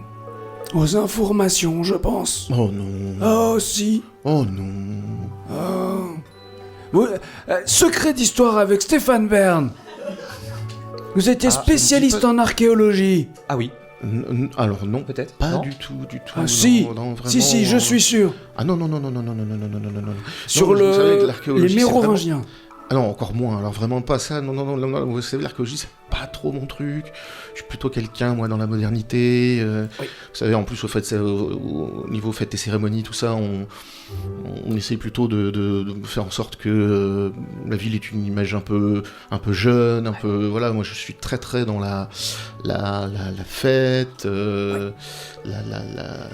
Aux informations, je pense. Oh non. Oh, si. Oh non. Oh. Ouais, secret d'histoire avec Stéphane Bern. Vous étiez Ah, spécialiste je ne dis en archéologie. Ah oui, Alors non. peut-être. Pas Non. du tout. Ah non, si. non, vraiment, Si, je suis sûr. Ah non. Sur vous savez que l'archéologie, les c'est vraiment- Mérovingiens. Ah non, encore moins, alors vraiment pas ça, non, vous savez, l'archéologie, c'est pas trop mon truc, je suis plutôt quelqu'un, moi, dans la modernité, Oui. Vous savez, en plus, au niveau fêtes et cérémonies, tout ça, on essaie plutôt de faire en sorte que la ville ait une image un peu jeune, un peu, voilà, moi je suis très dans la fête,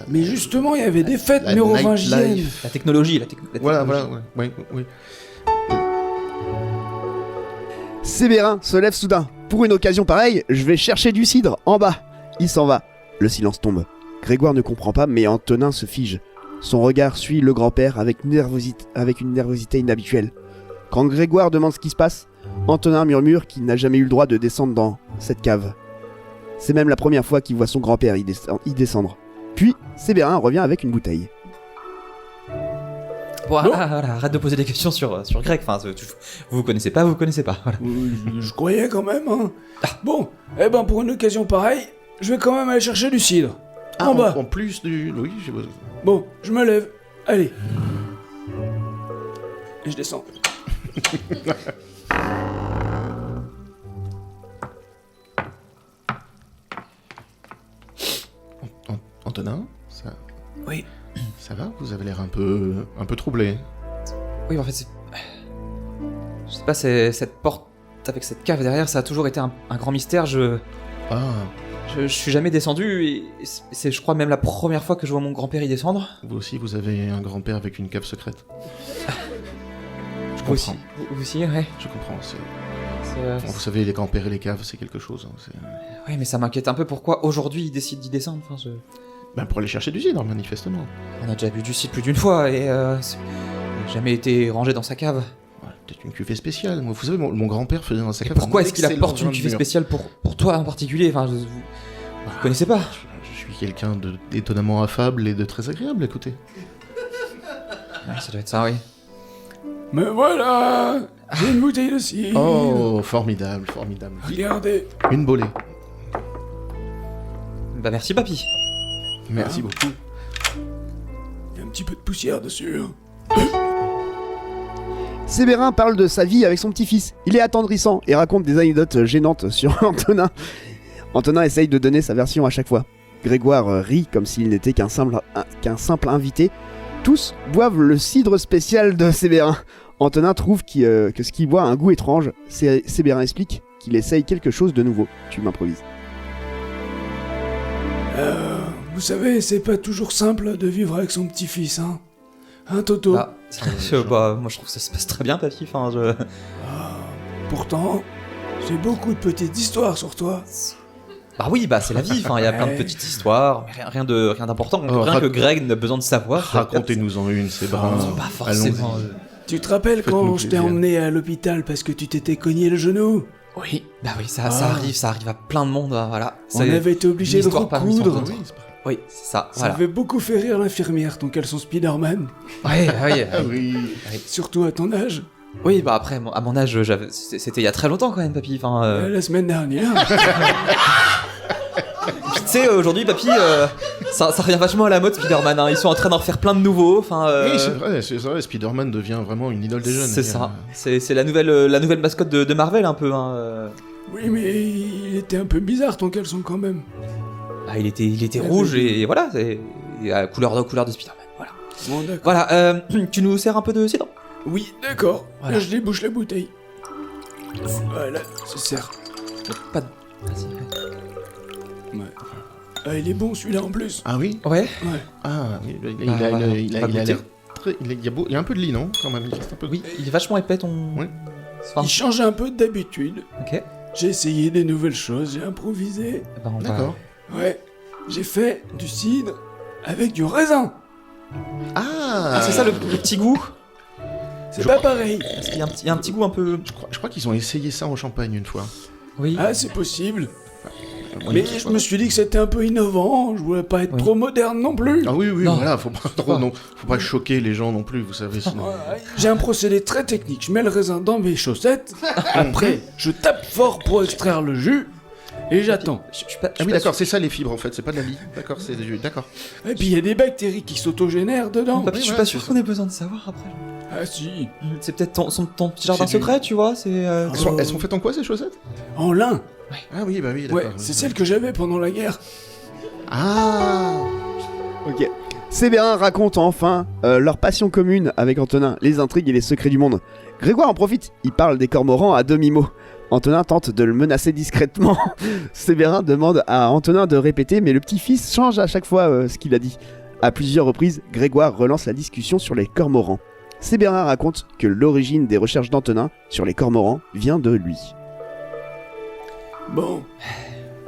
Mais justement, il y avait des fêtes la mérovingiennes. nightlife. La technologie, Voilà, technologie. oui. Séberin se lève soudain. Pour une occasion pareille, je vais chercher du cidre en bas. Il s'en va. Le silence tombe. Grégoire ne comprend pas, mais Antonin se fige. Son regard suit le grand-père avec une nervosité inhabituelle. Quand Grégoire demande ce qui se passe, Antonin murmure qu'il n'a jamais eu le droit de descendre dans cette cave. C'est même la première fois qu'il voit son grand-père y descendre. Puis, Séberin revient avec une bouteille. Bon, voilà, arrête de poser des questions sur Greg. Enfin, vous connaissez pas. Voilà. Je croyais quand même, hein. Bon, eh ben pour une occasion pareille, je vais quand même aller chercher du cidre. En bas. En plus du... Oui, j'ai besoin. Bon, je me lève. Allez. Et je descends. Antonin, ça... Oui. Ça va? Vous avez l'air un peu troublé. Oui, en fait, je sais pas, cette porte avec cette cave derrière, ça a toujours été un grand mystère. Ah, Je suis jamais descendu et c'est, je crois, même la première fois que je vois mon grand-père y descendre. vous aussi, vous avez un grand-père avec une cave secrète. Je Vous aussi, comprends. vous aussi, ouais. Je comprends. C'est- Vous savez, les grands-pères et les caves, c'est quelque chose. Ouais, mais ça m'inquiète un peu pourquoi aujourd'hui il décide d'y descendre. Enfin, Ben, pour aller chercher du cidre, manifestement. on a déjà bu du cidre plus d'une fois et jamais été rangé dans sa cave. peut-être une cuvée spéciale. Moi, vous savez, mon grand-père faisait un Et sacré. pourquoi est-ce qu'il apporte une cuvée spéciale pour toi en particulier? Enfin, vous connaissez pas? Je suis quelqu'un d'étonnamment affable et de très agréable, écoutez. Ouais, ça doit être ça, oui. Mais voilà, j'ai une bouteille de cidre. Oh, formidable, formidable. Regardez. Une bolée. Bah merci, papy. Merci beaucoup. Il y a un petit peu de poussière dessus. Séverin parle de sa vie avec son petit-fils. Il est attendrissant et raconte des anecdotes gênantes sur Antonin. Antonin essaye de donner sa version à chaque fois. Grégoire rit comme s'il n'était qu'un simple invité. Tous boivent le cidre spécial de Séverin. Antonin trouve que ce qu'il boit a un goût étrange. Séverin explique qu'il essaye quelque chose de nouveau. Tu m'improvises. Vous savez, c'est pas toujours simple de vivre avec son petit-fils, hein. Hein, Toto? Moi je trouve que ça se passe très bien, papy. Enfin, Pourtant, j'ai beaucoup de petites histoires sur toi. Bah oui, bah c'est la vie. Enfin, il y a plein de petites histoires, mais rien d'important. Rien que Greg n'a besoin de savoir. Racontez-nous-en une, Séverin. Pas forcément. Allons-y. Tu te rappelles Faites-nous quand je t'ai plaisir. emmené à l'hôpital parce que tu t'étais cogné le genou? Oui, bah oui, ça arrive à plein de monde, voilà. On avait été obligé une de histoire parmi recoudre. tant d'autres. Oui, c'est ça, Ça voilà. avait beaucoup fait rire l'infirmière, ton caleçon Spider-Man. Ouais. Ah oui. Surtout à ton âge. Oui, bah après, à mon âge, c'était il y a très longtemps quand même, papy. Enfin, La semaine dernière. tu sais, aujourd'hui, papy, ça revient vachement à la mode, Spider-Man. Hein. Ils sont en train d'en refaire plein de nouveaux. Enfin, Oui, c'est vrai, Spider-Man devient vraiment une idole des jeunes. c'est ça. C'est la nouvelle mascotte de Marvel, un peu. Hein. Oui, mais il était un peu bizarre ton caleçon quand même. Ah, il était rouge et voilà, c'est la couleur de Spider-Man. Voilà. Bon, d'accord. Voilà, tu nous sers un peu de cidre? Oui, d'accord. Voilà. Là, je débouche la bouteille. Voilà, c'est sert. Pas de... Vas-y, ouais. Ah, il est bon celui-là en plus. Ah oui. Ouais. Ouais. Ah, il Voilà. a l'air très. Il y a un peu de lit, non? Quand même, il reste un peu de... Oui, il est vachement épais ton... Oui. Enfin, Il change un peu d'habitude. ok. J'ai essayé des nouvelles choses, j'ai improvisé. Bah, on va- D'accord. Ouais, j'ai fait du cidre avec du raisin. Ah, c'est ça le petit goût? C'est pas pareil. Parce qu'il y a un petit goût un peu... Je crois qu'ils ont essayé ça en Champagne une fois. Oui. Ah, c'est possible. Oui, Mais c'est je pas- me suis dit que c'était un peu innovant, je voulais pas être Oui. trop moderne non plus. Ah oui, Non. voilà, faut pas trop, non, faut pas choquer les gens non plus, vous savez, sinon... Ouais, j'ai un procédé très technique, je mets le raisin dans mes chaussettes, après je tape fort pour extraire le jus, et j'attends. Je suis pas... Ah oui, d'accord, c'est ça les fibres en fait, c'est pas de la lie. D'accord, c'est du... D'accord. Et puis il y a des bactéries qui s'autogénèrent dedans. Papy, je suis ouais, pas c'est sûr ça. qu'on ait besoin de savoir après. Ah si, C'est peut-être ton petit jardin C'est du- secret, tu vois, c'est... Elles sont faites en quoi ces chaussettes? en lin. Ah oui, bah oui, d'accord. Ouais, oui, c'est oui. celle que j'avais pendant la guerre. Ah. Ok. Séverin raconte enfin leur passion commune avec Antonin, les intrigues et les secrets du monde. Grégoire en profite, il parle des cormorans à demi-mot. Antonin tente de le menacer discrètement. Séverin demande à Antonin de répéter, mais le petit-fils change à chaque fois ce qu'il a dit. À plusieurs reprises, Grégoire relance la discussion sur les cormorans. Séverin raconte que l'origine des recherches d'Antonin sur les cormorans vient de lui. Bon,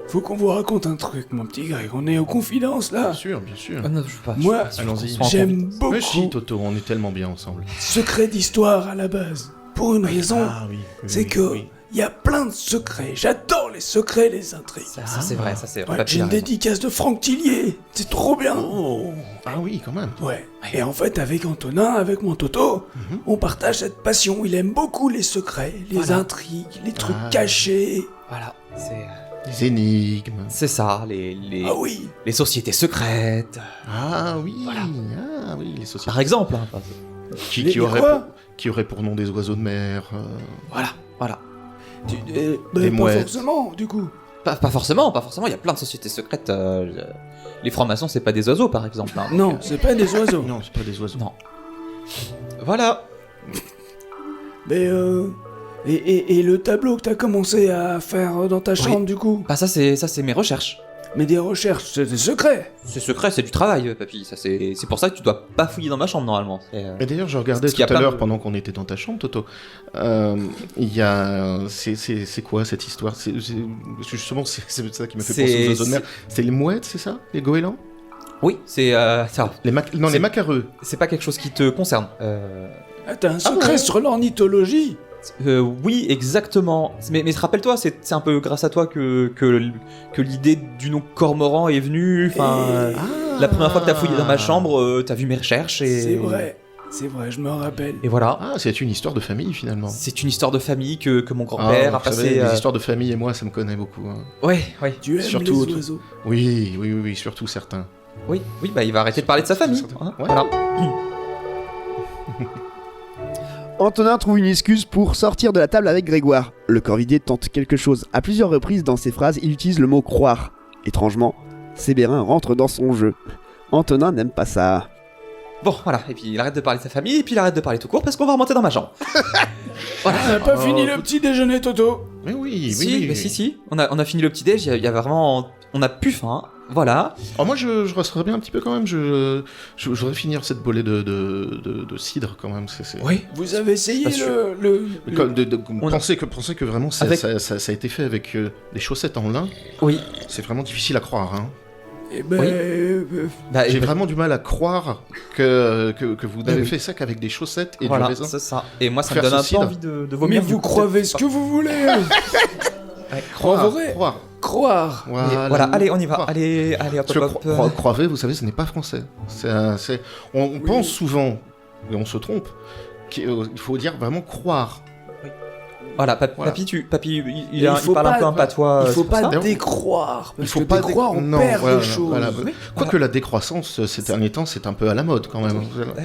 faut qu'on vous raconte un truc, mon petit Greg, on est aux confidences là. Bien sûr, bien sûr. Ah non, je sais pas. Moi, je sais pas si allons-y. on se rend J'aime compte. beaucoup Mais si, Toto, on est tellement bien ensemble. secret d'histoire à la base. Pour une raison, Ah oui. c'est que il y a plein de secrets. J'adore les secrets, les intrigues. Ça c'est vrai, ça c'est vrai. Ouais, Papy j'ai a une raison. dédicace de Franck Tillier. C'est trop bien. Oh. Ah oui, quand même. Ouais. Et en fait, avec Antonin, avec mon Toto, on partage cette passion. Il aime beaucoup les secrets, les Voilà. intrigues, les trucs Ah. cachés. Voilà, Les énigmes. c'est ça, les Ah oui. les sociétés secrètes. Ah oui. Voilà. Ah oui, les sociétés. Par exemple. Hein, Qui, Les- qui les aurait quoi qui aurait pour nom des oiseaux de mer. voilà. Bah, Les pas mouettes. forcément, du coup. Pas forcément, il y a plein de sociétés secrètes. Les francs-maçons, c'est pas des oiseaux, par exemple. Hein. Non, c'est pas des oiseaux. Non, c'est pas des oiseaux. Non. Voilà. Mais et le tableau que t'as commencé à faire dans ta chambre, du coup. Bah ça c'est mes recherches. Mais des recherches, c'est des secrets. C'est secret, c'est du travail, papy. Ça c'est pour ça que tu dois pas fouiller dans ma chambre normalement. Et d'ailleurs, je regardais Parce qu'il y a tout à plein l'heure de- pendant qu'on était dans ta chambre, Toto. Il y a, c'est quoi cette histoire? Justement, c'est ça qui me fait penser aux oiseaux de mer. C'est les mouettes, c'est ça? Les goélands? Oui, c'est ça. Les macareux. C'est pas quelque chose qui te concerne. Ah, t'as un secret sur l'ornithologie? Oui, exactement. Mais rappelle-toi, c'est un peu grâce à toi que l'idée du nom cormoran est venue. Enfin, la première fois que t'as fouillé dans ma chambre, t'as vu mes recherches et. C'est vrai, je me rappelle. Et voilà. Ah, c'est une histoire de famille finalement. C'est une histoire de famille que mon grand-père a vous passé. savez, les histoires de famille et moi, ça me connaît beaucoup. Hein. Ouais. Tu aimes Surtout les oiseaux? Oui, surtout certains. Oui, bah il va arrêter de parler de sa famille. Hein, Ouais. Voilà. Antonin trouve une excuse pour sortir de la table avec Grégoire. Le corvidé tente quelque chose. À plusieurs reprises dans ses phrases, il utilise le mot croire. Étrangement, Sébérin rentre dans son jeu. Antonin n'aime pas ça. Bon, voilà. Et puis il arrête de parler de sa famille, et puis il arrête de parler tout court parce qu'on va remonter dans ma chambre. Voilà. On n'a pas fini le petit déjeuner, Toto? Mais oui, Si. On a fini le petit déj. Il y a vraiment, on a plus faim. Voilà. Alors moi, je resterais bien un petit peu quand même. Je voudrais finir cette bolée de cidre quand même. Oui. Vous avez essayé Pas sûr. Penser que vraiment ça a été fait avec des chaussettes en lin. Oui. C'est vraiment difficile à croire. Hein. Eh ben... Oui. Bah, J'ai vraiment du mal à croire que vous n'avez fait ça qu'avec des chaussettes et voilà, du raisin. c'est ça. Et moi, ça me Faire donne un ce peu cidre. envie de Mais vomir. vous croyez ce que vous voulez. Croire. Voilà, allez, on y va. Croire. Allez, hop. Croivez, vous savez, ce n'est pas français. On pense souvent, et on se trompe, qu'il faut dire vraiment croire. Voilà, Voilà. papy, il faut parle pas- un peu un patois. Il faut c'est pour pas ça. décroire. Il Parce faut que pas décroire, on non, perd voilà, des choses. voilà. Oui, Quoique la décroissance, ces derniers temps, c'est un peu à la mode quand même.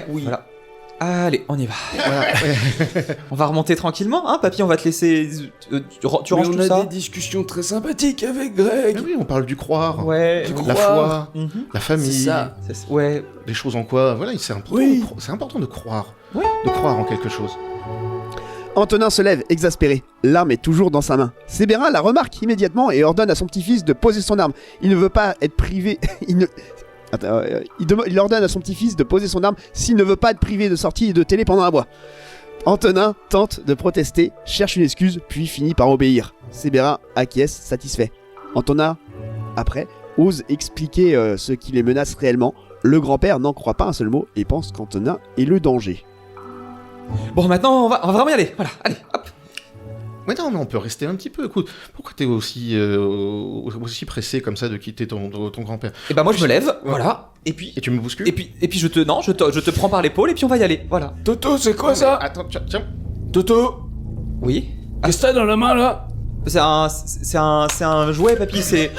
Oui. Voilà. Allez, on y va. Voilà. On va remonter tranquillement, hein, papy, on va te laisser. Tu ranges Mais tout on a ça. des discussions très sympathiques avec Greg. Mais oui, on parle du croire, Ouais. Du la croire. foi, Mhm. la famille, C'est ça. Ouais. des choses en quoi. Voilà, c'est important. Oui. C'est important de croire, Ouais. de croire en quelque chose. Antonin se lève, exaspéré. L'arme est toujours dans sa main. Sébérin la remarque immédiatement et ordonne à son petit-fils de poser son arme. Il ne veut pas être privé... il ordonne à son petit-fils de poser son arme s'il ne veut pas être privé de sortie et de télé pendant un mois. Antonin tente de protester, cherche une excuse, puis finit par obéir. Sébérin acquiesce, satisfait. Antonin, après, ose expliquer ce qui les menace réellement. Le grand-père n'en croit pas un seul mot et pense qu'Antonin est le danger. Bon, maintenant, on va vraiment y aller. Voilà, allez, hop. Mais non, mais on peut rester un petit peu. Écoute, pourquoi t'es aussi pressé comme ça de quitter ton grand-père? Et bah, moi, je me lève, voilà. Et puis Et tu me bouscules? je te prends par l'épaule et puis on va y aller. Voilà. Toto, c'est quoi ça? Attends, tiens. Toto, Oui. qu'est-ce que t'as dans la main là? C'est un jouet, papy. C'est.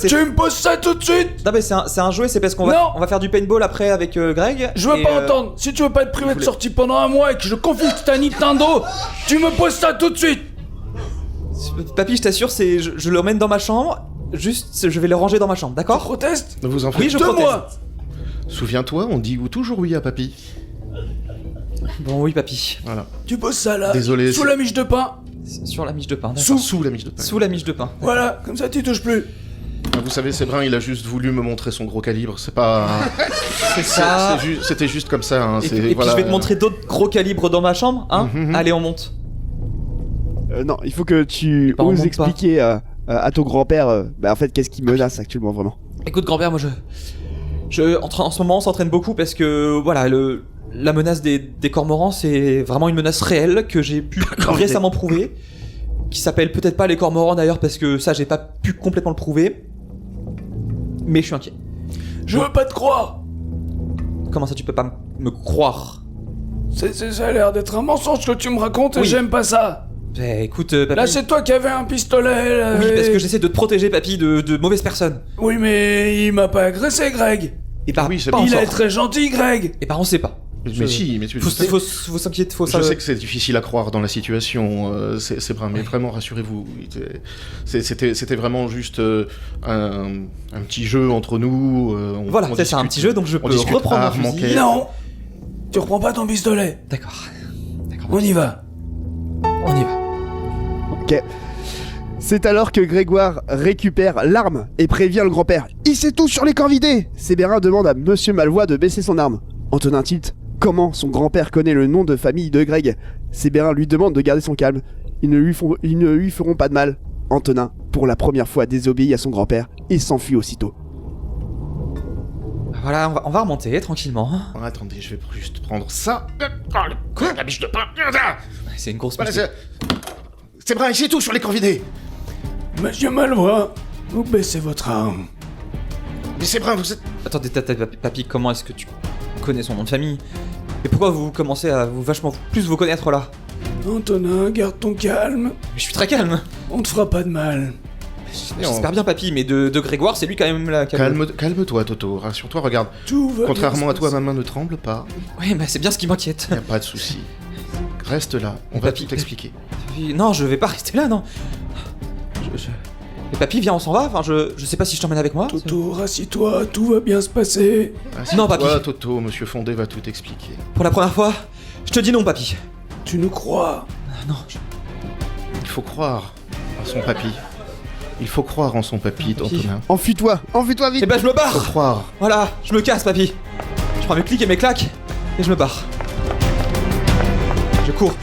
Tu me poses ça tout de suite? Non mais c'est un jouet, c'est parce qu'on Non. va faire du paintball après avec Greg. Je veux et, pas entendre. Si tu veux pas être privé de sortie pendant un mois et que je confisque ta Nintendo, tu me poses ça tout de suite. Papy, je t'assure, je le emmène dans ma chambre. Juste, je vais le ranger dans ma chambre, Tu d'accord? protestes? Ne vous en faites Oui, je Deux proteste. mois. Souviens-toi, on dit toujours oui à papy. Bon, oui, papy. Voilà. Tu poses ça là. Désolé, Sous c'est- la miche de pain. Sur la miche de pain. d'accord. Sous la miche de pain. Sous la miche de pain. Voilà, comme ça tu touches plus. Ah, vous savez, Sébrin, il a juste voulu me montrer son gros calibre. C'est pas. C'est ça. C'était juste comme ça. Hein. Et, c'est- et puis voilà. je vais te montrer d'autres gros calibres dans ma chambre, hein. Mhm. Allez, on monte. Non, il faut que tu Bah, on oses monte expliquer à ton grand-père en fait qu'est-ce qui menace actuellement vraiment. Écoute, grand-père, moi en ce moment, on s'entraîne beaucoup parce que voilà, la menace des cormorans, c'est vraiment une menace réelle que j'ai pu récemment prouver. Qui s'appelle peut-être pas les cormorans d'ailleurs parce que ça, j'ai pas pu complètement le prouver. Mais je suis inquiet. Je veux pas te croire. Comment ça, tu peux pas me croire? Ça a l'air d'être un mensonge que tu me racontes et Oui. j'aime pas ça. Bah écoute, papy. Là, c'est toi qui avais un pistolet. Là, Oui, et- parce que j'essaie de te protéger, papy, de mauvaises personnes. Oui, mais il m'a pas agressé, Greg. Et bah, Oui, c'est pas bon. Il encore. est très gentil, Greg. Et bah, on sait pas. Mais si, mais tu Faut s'inquiéter, faut Je ça. sais que c'est difficile à croire dans la situation, Sébrin, mais vraiment rassurez-vous. C'était vraiment juste un petit jeu entre nous. Voilà, on c'est un discute- petit jeu, donc je on peux discute reprendre mon rarement fusil. quel- Non. Tu reprends pas ton pistolet. D'accord. On y va. On y va. Ok. C'est alors que Grégoire récupère l'arme et prévient le grand-père. Il sait tout sur les corvidés. Sébérin demande à Monsieur Malvois de baisser son arme. Antonin tilte. Comment son grand-père connaît le nom de famille de Greg? Sébérin lui demande de garder son calme. Ils ne lui feront pas de mal. Antonin, pour la première fois, désobéit à son grand-père et s'enfuit aussitôt. Voilà, on va remonter tranquillement. Oh, attendez, je vais juste prendre ça. Quoi, la biche de pain? C'est une grosse Voilà, bouteille. c'est vrai, j'ai tout sur les corps vidés. Monsieur Malvois, vous baissez votre arme. Mais c'est vrai, vous êtes... Attendez, papy, comment est-ce que tu connais son nom de famille? Et pourquoi vous commencez à vachement plus vous connaître là? Antonin, garde ton calme. Je suis très calme. On te fera pas de mal. J'espère bien, papy, mais de Grégoire, c'est lui quand même là. Calme-toi, Toto, rassure-toi, regarde. Tout va Contrairement bien à toi, se ma main ne tremble pas. Oui, mais c'est bien ce qui m'inquiète. Y a pas de souci. Reste là, on va Papy, tout expliquer. Non, je vais pas rester là, non. Mais papy, viens, on s'en va. Enfin, je sais pas si je t'emmène avec moi. Toto, rassis-toi, tout va bien se passer. Non, papy. Toi, Toto, Monsieur Fondé va tout expliquer. Pour la première fois, je te dis non, papy. Tu nous crois? Non, Il faut croire en son papy. Il faut croire en son papy, Antonin. Enfuis-toi vite. Eh ben, je me Il faut barre. croire. Voilà, je me casse, papy. Je prends mes clics et mes claques et je me barre. Je cours.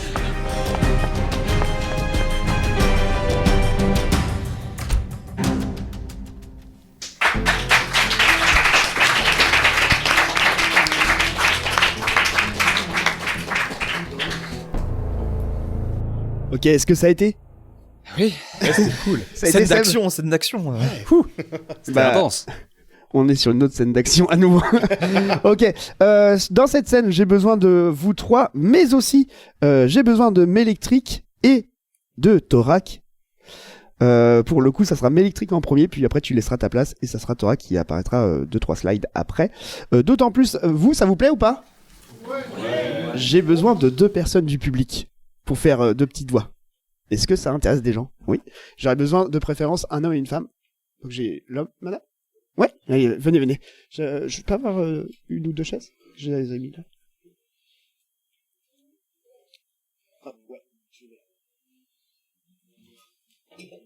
Ok, est-ce que ça a été? Oui, C'était cool. Ça a été, Seb scène d'action. C'était Bah, intense. On est sur une autre scène d'action à nouveau. Ok, dans cette scène, j'ai besoin de vous trois, mais aussi j'ai besoin de Mélectrique et de Thorac. Pour le coup, ça sera Mélectrique en premier, puis après tu laisseras ta place et ça sera Thorac qui apparaîtra 2-3 slides après. D'autant plus, vous, ça vous plaît ou pas? J'ai besoin de 2 personnes du public pour faire 2 petites voix. Est-ce que ça intéresse des gens? Oui. J'aurais besoin de préférence un homme et une femme. Donc j'ai l'homme, madame. Ouais, allez, venez. Je peux avoir une ou 2 chaises? Je les ai mis là. Ah, ouais, je vais là.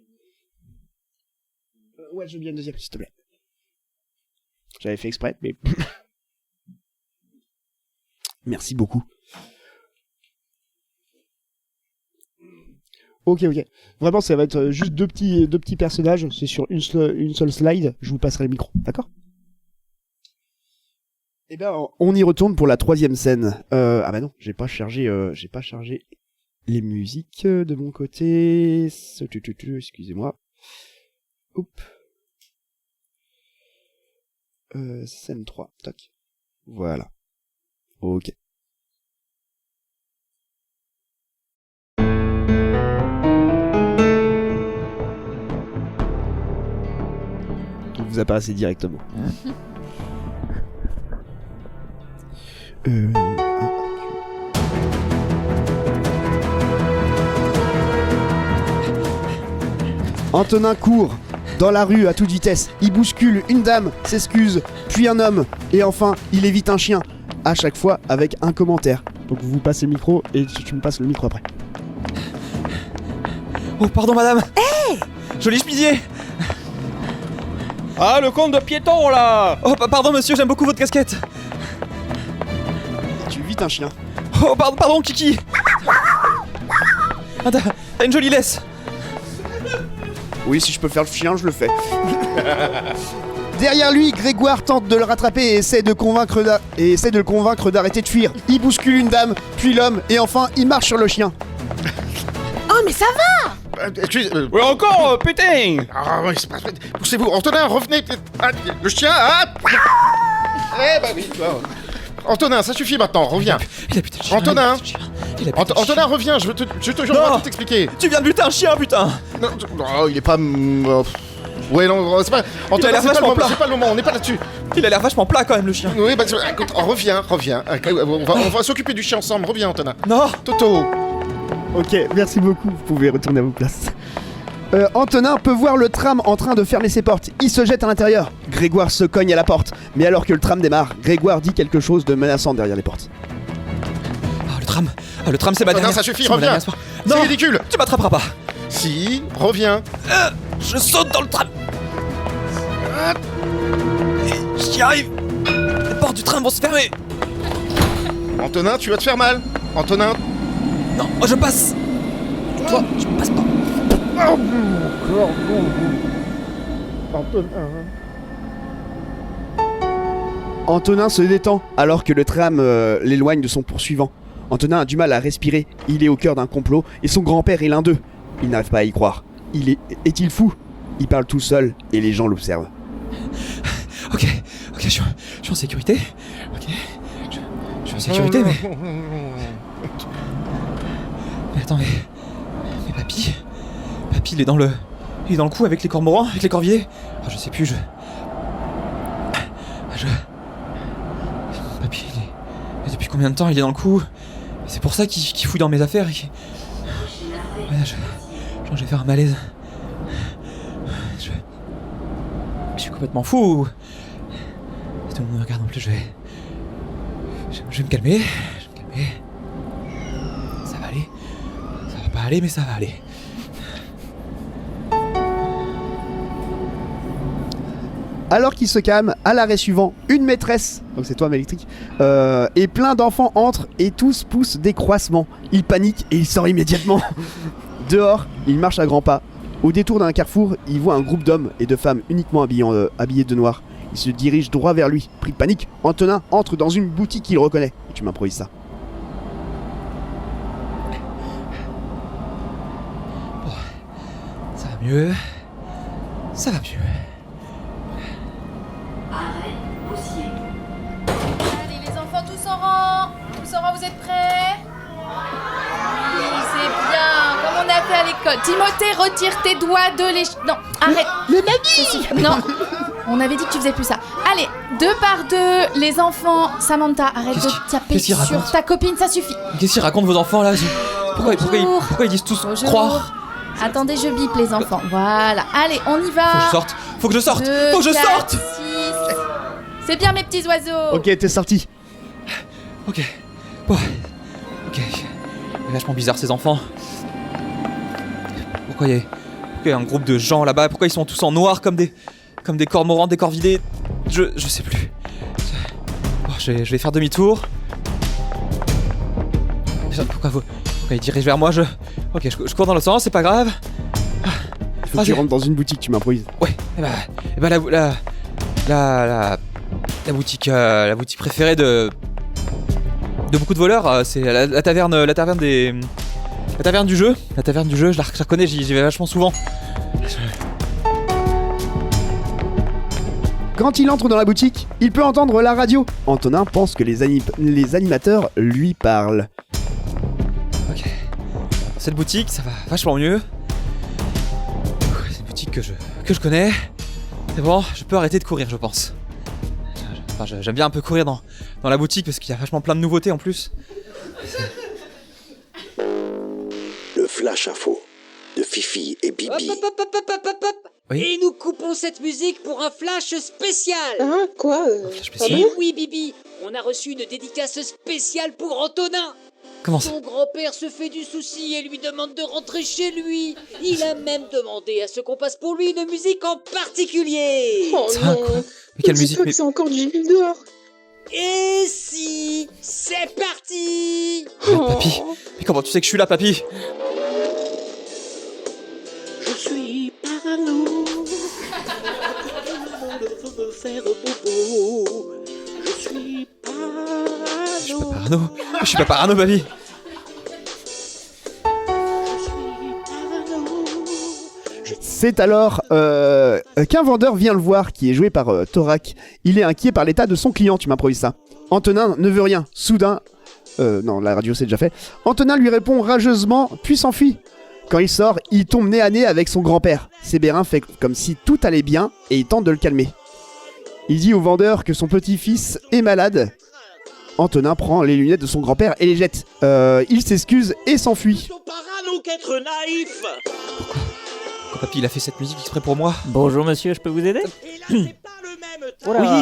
Ouais, je veux bien une deuxième, s'il te plaît. J'avais fait exprès, mais... Merci beaucoup. Ok. Vraiment, ça va être juste deux petits personnages. C'est sur une seule slide. Je vous passerai le micro, d'accord? Eh ben, on y retourne pour la 3e scène. Ah bah non, j'ai pas chargé les musiques de mon côté. Excusez-moi. Oups. Scène 3. Tac. Voilà. Ok. Vous apparaissez directement. Antonin court dans la rue à toute vitesse. Il bouscule une dame, s'excuse, puis un homme, et enfin, il évite un chien. À chaque fois avec un commentaire. Donc vous passez le micro et tu me passes le micro après. Oh, pardon, madame. Hé, joli chemisier. Ah, le compte de piéton là. Oh, pardon, monsieur, j'aime beaucoup votre casquette. Tu évites un chien. Oh, pardon, Kiki. Ah, t'as une jolie laisse. Oui, si je peux faire le chien, je le fais. Derrière lui, Grégoire tente de le rattraper et essaie de le convaincre d'arrêter de fuir. Il bouscule une dame, puis l'homme, et enfin, il marche sur le chien. Oh, mais ça va. Ouais, encore, putain. Ah oui, c'est pas... Poussez-vous, Antonin, revenez. Ah, le chien, ah. Eh bah oui, toi. Antonin, ça suffit maintenant, reviens. Il a buté le chien. Antonin. Antonin, Antonin, reviens, je te jure, on va tout expliquer. tu viens de buter un chien, putain. Non, il est pas... Ouais, non, c'est pas... Antonin, c'est pas le moment, on n'est pas là-dessus. Il a l'air vachement plat quand même, le chien. Oui, bah écoute, reviens. On va s'occuper du chien ensemble, reviens, Antonin. Non. Toto. Ok, merci beaucoup, vous pouvez retourner à vos places. Antonin peut voir le tram en train de fermer ses portes. Il se jette à l'intérieur. Grégoire se cogne à la porte. Mais alors que le tram démarre, Grégoire dit quelque chose de menaçant derrière les portes. Oh, le tram, c'est ma dernière. Ça suffit, c'est ma reviens. dernière espoir. C'est Non, ridicule. tu m'attraperas pas. Si, reviens. Je saute dans le tram. J'y arrive. Les portes du tram vont se fermer. Antonin, tu vas te faire mal. Antonin. Non, je passe. Toi, je passe pas. Antonin se détend alors que le tram l'éloigne de son poursuivant. Antonin a du mal à respirer, il est au cœur d'un complot et son grand-père est l'un d'eux. Il n'arrive pas à y croire. Est-il fou? Il parle tout seul et les gens l'observent. Ok, je suis en sécurité. Ok, je suis en sécurité, mais attends, mais papy, il est dans le coup avec les cormorans, avec les corvidés. Oh, je sais plus, papy, et depuis combien de temps il est dans le coup? C'est pour ça qu'il fouille dans mes affaires. Je vais faire un malaise. Je suis complètement fou. Tout le monde me regarde en plus, je vais me calmer. Ça va aller. Ça va pas aller, mais ça va aller. Alors qu'il se calme, à l'arrêt suivant, une maîtresse, donc c'est toi Mélectrique, et plein d'enfants entrent et tous poussent des croissements. Il panique et il sort immédiatement. Dehors, il marche à grands pas. Au détour d'un carrefour, il voit un groupe d'hommes et de femmes uniquement habillés de noir. Il se dirige droit vers lui. Pris de panique, Antonin entre dans une boutique qu'il reconnaît. Et tu m'improvises ça. Bon, ça va mieux. Ça va mieux. Allez les enfants, tous en rang, vous êtes prêts? Oui, c'est bien, comme on a fait à l'école. Timothée, retire tes doigts de non, arrête. Le navire. Non, on avait dit que tu faisais plus ça. Allez, 2 par 2, les enfants. Samantha, arrête de taper sur ta copine, ça suffit. Qu'est-ce qu'ils racontent vos enfants là? Pourquoi ils disent tous Bonjour. croire? Attendez, je bip les enfants. Voilà, allez, on y va. Faut que je sorte 2, Faut que je 4, sorte 6. C'est bien mes petits oiseaux. Ok, t'es sorti. Ok. Bon. Ok. C'est vachement bizarre ces enfants. Pourquoi il y a un groupe de gens là-bas? Pourquoi ils sont tous en noir comme des cormorans, des corvidés? Je sais plus. Bon, je vais faire demi-tour. Pourquoi ils dirigent vers moi? Ok, je cours dans l'autre sens, c'est pas grave. Il faut que tu rentres dans une boutique, tu m'improvises. Ouais, et bah la boutique préférée de beaucoup de voleurs, c'est la taverne du jeu. La taverne du jeu, je la reconnais, j'y vais vachement souvent. Quand il entre dans la boutique, il peut entendre la radio. Antonin pense que les animateurs lui parlent. Ok. Cette boutique, ça va vachement mieux. C'est une boutique que je connais. C'est bon, je peux arrêter de courir, je pense. J'aime bien un peu courir dans la boutique parce qu'il y a vachement plein de nouveautés en plus. Le flash info de Fifi et Bibi. Hop. Oui. Et nous coupons cette musique pour un flash spécial. Hein, quoi Flash spécial. Et oui, Bibi, on a reçu une dédicace spéciale pour Antonin. Comment ça? Son grand-père se fait du souci et lui demande de rentrer chez lui. Il a même demandé à ce qu'on passe pour lui une musique en particulier. Oh Ça, non. quoi? Mais quelle musique? Que c'est encore du Gilles dehors. Et si, c'est parti. Papy, mais comment tu sais que je suis là, papy? Je suis parano. Me faire bobo. Je suis parano. Je suis pas parano, papy. C'est alors qu'un vendeur vient le voir, qui est joué par Thorak. Il est inquiet par l'état de son client, tu m'improvises ça. Antonin ne veut rien. Soudain... non, la radio c'est déjà fait. Antonin lui répond rageusement, puis s'enfuit. Quand il sort, il tombe nez à nez avec son grand-père. Sébérin fait comme si tout allait bien et il tente de le calmer. Il dit au vendeur que son petit-fils est malade. Antonin prend les lunettes de son grand-père et les jette. Il s'excuse et s'enfuit. Parano qu'être naïf. Papy, il a fait cette musique exprès pour moi. Bonjour monsieur, je peux vous aider? Oui,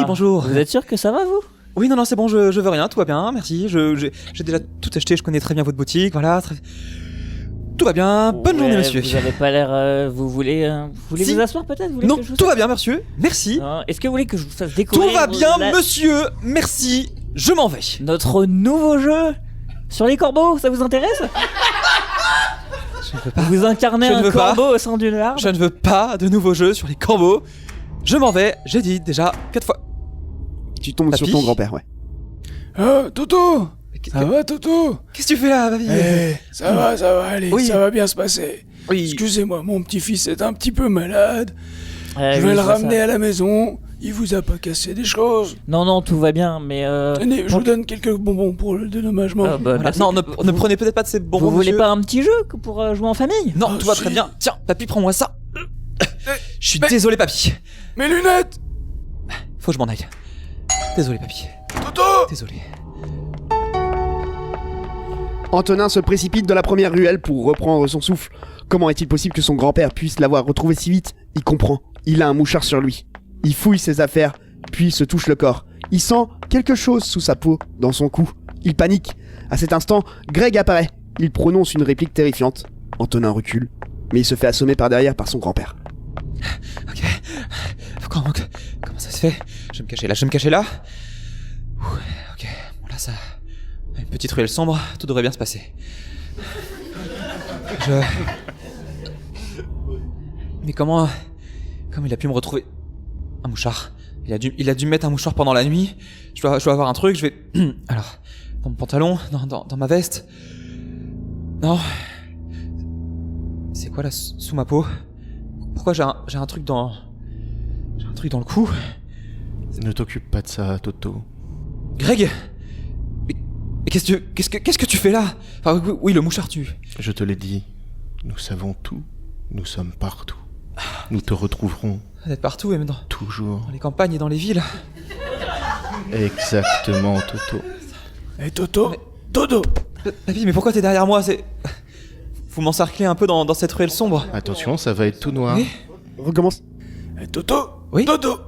bonjour. Vous êtes sûr que ça va, vous? Oui, non, c'est bon, je veux rien, tout va bien, merci. J'ai déjà tout acheté, je connais très bien votre boutique, voilà. Tout va bien, bonne journée, monsieur. Vous avez pas l'air... vous voulez vous asseoir peut-être? Non, tout va bien, monsieur, merci. Est-ce que vous voulez que je vous fasse découvrir... Tout va bien, monsieur, merci, je m'en vais. Notre nouveau jeu sur les corbeaux, ça vous intéresse? Je ne veux pas. Vous incarnez un corbeau au sein d'une larve. Je ne veux pas de nouveaux jeux sur les corbeaux. Je m'en vais, j'ai dit déjà 4 fois. tu tombes Papy sur ton grand-père, ouais. Ah, Toto! Ça va, Toto? Qu'est-ce que tu fais là, papy? Ça va, allez, Oui. ça va bien se passer. Oui. Excusez-moi, mon petit-fils est un petit peu malade. Je vais oui, le je vois ramener ça. à la maison. Il vous a pas cassé des choses? Non, tout va bien, mais Tenez, je vous donne quelques bonbons pour le dédommagement. Ah, bah, merci. Non, ne prenez peut-être pas de ces bonbons, Vous voulez monsieur. pas un petit jeu pour jouer en famille? Non, Ah, tout va si. très bien. Tiens, papy, prends-moi ça. Je suis désolé, papy. Mes lunettes! Faut que je m'en aille. Désolé, papy. Toto! Désolé. Antonin se précipite dans la première ruelle pour reprendre son souffle. Comment est-il possible que son grand-père puisse l'avoir retrouvé si vite? Il comprend. Il a un mouchard sur lui. Il fouille ses affaires, puis se touche le corps. Il sent quelque chose sous sa peau, dans son cou. Il panique. À cet instant, Greg apparaît. Il prononce une réplique terrifiante. Antonin recule, mais il se fait assommer par derrière par son grand-père. Ok. Comment ça se fait? Je vais me cacher là. Ouh, ok. Bon, là, ça... Une petite ruelle sombre, tout devrait bien se passer. Mais comment il a pu me retrouver un mouchard? Il a dû me mettre un mouchoir pendant la nuit. Je dois avoir un truc, je vais... Alors, dans mon pantalon, dans ma veste... Non... C'est quoi là, sous ma peau? Pourquoi j'ai un truc dans... J'ai un truc dans le cou? Ne t'occupe pas de ça, Toto. Greg! Mais qu'est-ce que tu fais là? Enfin, oui, le mouchard, Je te l'ai dit, nous savons tout, nous sommes partout. Nous te retrouverons. D'être partout, et même toujours. Dans les campagnes et dans les villes. Exactement, Toto. Et Toto? Toto! Papy, mais pourquoi t'es derrière moi? Vous m'encerclez un peu dans cette ruelle sombre. Attention, ça va être tout noir. Oui. Recommence. Et Toto? Oui. Toto!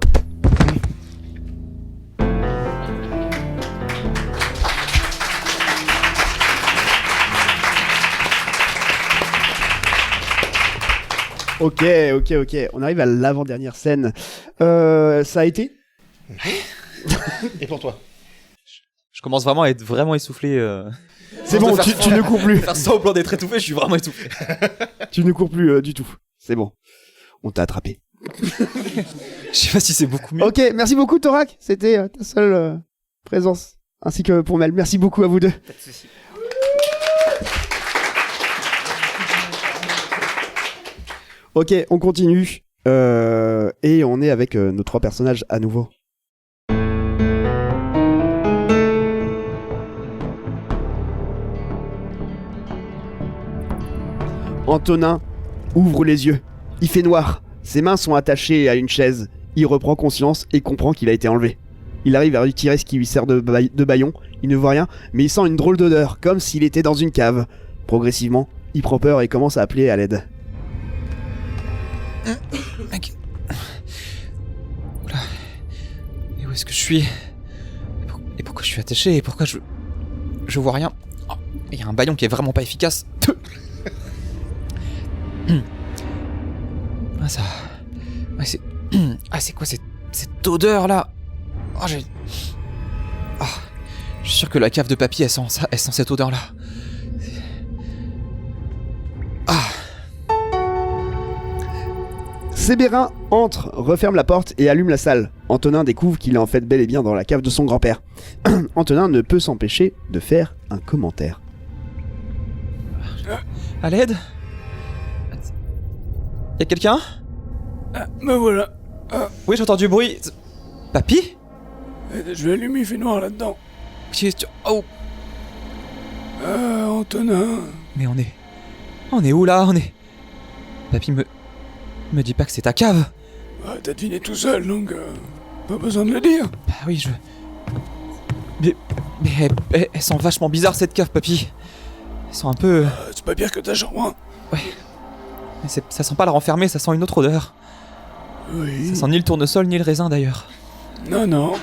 Ok. On arrive à l'avant-dernière scène. Ça a été? Et pour toi? Je commence vraiment à être vraiment essoufflé. C'est bon, tu ne cours plus. Faire ça au plan d'être étouffé, je suis vraiment essoufflé. Tu ne cours plus du tout. C'est bon. On t'a attrapé. Je sais pas si c'est beaucoup mieux. Ok, merci beaucoup Thorac. C'était ta seule présence. Ainsi que pour Mel. Merci beaucoup à vous deux. Pas de soucis. Ok, on continue. Et on est avec nos trois personnages à nouveau. Antonin ouvre les yeux. Il fait noir. Ses mains sont attachées à une chaise. Il reprend conscience et comprend qu'il a été enlevé. Il arrive à retirer ce qui lui sert de bâillon. Il ne voit rien, mais il sent une drôle d'odeur, comme s'il était dans une cave. Progressivement, il prend peur et commence à appeler à l'aide. Mec. Oula. Mais où est-ce que je suis? Et pourquoi je suis attaché? Et pourquoi je vois rien? Oh, il y a un bâillon qui est vraiment pas efficace. Ah ça... Ah c'est... Ah c'est quoi cette odeur là? Oh j'ai... Ah, je suis sûr que la cave de papy elle sent cette odeur là. Ah. Sébérin entre, referme la porte et allume la salle. Antonin découvre qu'il est en fait bel et bien dans la cave de son grand-père. Antonin ne peut s'empêcher de faire un commentaire. À l'aide? Y'a quelqu'un? Me voilà. Oui, j'entends du bruit. Papy? Je vais allumer, il fait noir là-dedans. Oh. Antonin. Mais on est où là? Papy me dis pas que c'est ta cave. T'as deviné tout seul, donc pas besoin de le dire. Bah oui, Mais elle sent vachement bizarre cette cave, papy. Elle sent un peu... C'est pas pire que ta chambre, hein. Ouais. Mais ça sent pas la renfermer, ça sent une autre odeur. Oui. Ça sent ni le tournesol ni le raisin d'ailleurs. Non.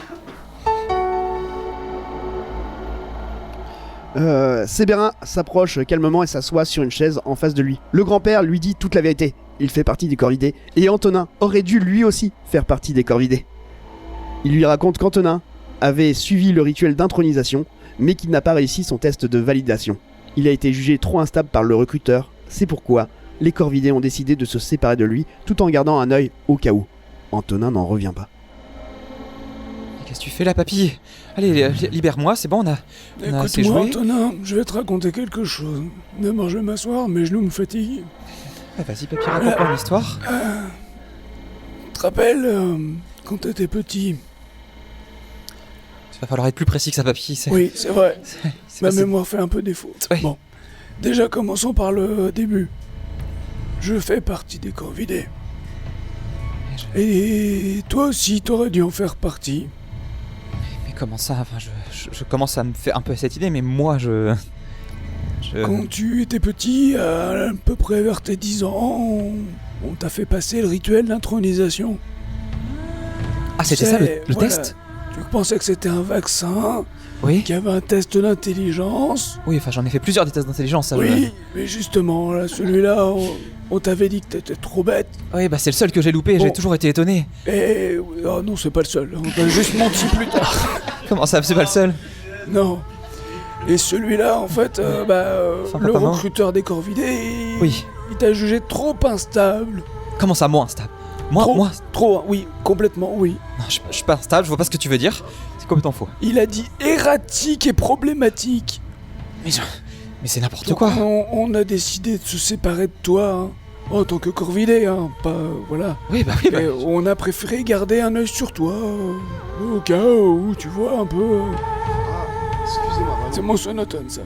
Sébérin s'approche calmement et s'assoit sur une chaise en face de lui. Le grand-père lui dit toute la vérité. Il fait partie des Corvidés et Antonin aurait dû lui aussi faire partie des Corvidés. Il lui raconte qu'Antonin avait suivi le rituel d'intronisation mais qu'il n'a pas réussi son test de validation. Il a été jugé trop instable par le recruteur, c'est pourquoi les Corvidés ont décidé de se séparer de lui tout en gardant un œil au cas où. Antonin n'en revient pas. Qu'est-ce que tu fais là, papy? Allez, libère-moi, c'est bon, on a assez Écoute-moi, joué. Antonin, je vais te raconter quelque chose. D'abord, je vais m'asseoir, mes genoux me fatiguent. Ah, vas-y, papy, raconte-moi une histoire. Tu te rappelles, quand t'étais petit? Il va falloir être plus précis que ça, papy. Oui, c'est vrai. Ma passé- mémoire fait un peu défaut. Ouais. Bon, déjà commençons par le début. Je fais partie des corvidés. Et toi aussi, t'aurais dû en faire partie. Mais comment ça? Enfin, je commence à me faire un peu cette idée, mais moi, je... Quand tu étais petit, à peu près vers tes 10 ans, on t'a fait passer le rituel d'intronisation. Ah, c'était ça, le Voilà. test? Tu pensais que c'était un vaccin, Oui. qu'il y avait un test d'intelligence. Oui, enfin, j'en ai fait plusieurs des tests d'intelligence, ça. Oui, mais justement, là, celui-là, on t'avait dit que t'étais trop bête. Oui, bah c'est le seul que j'ai loupé, j'ai Bon. toujours été étonné. Et... Oh non, c'est pas le seul, on t'a juste menti plus tard. Comment ça, c'est pas le seul? Non. Et celui-là, en fait, le papa, non. recruteur des corvidés, Oui. il t'a jugé trop instable. Comment ça, moi, instable? Moi Trop, oui, complètement, oui. Non, je suis pas instable, je vois pas ce que tu veux dire. C'est complètement faux. Il a dit erratique et problématique. Mais c'est n'importe Donc, quoi. on a décidé de se séparer de toi, hein, en tant que corvidé, hein, pas... voilà. Oui, bah oui, bah... Mais on a préféré garder un œil sur toi, au cas où, tu vois, un peu... Excusez-moi. C'est mon sonotone, ça.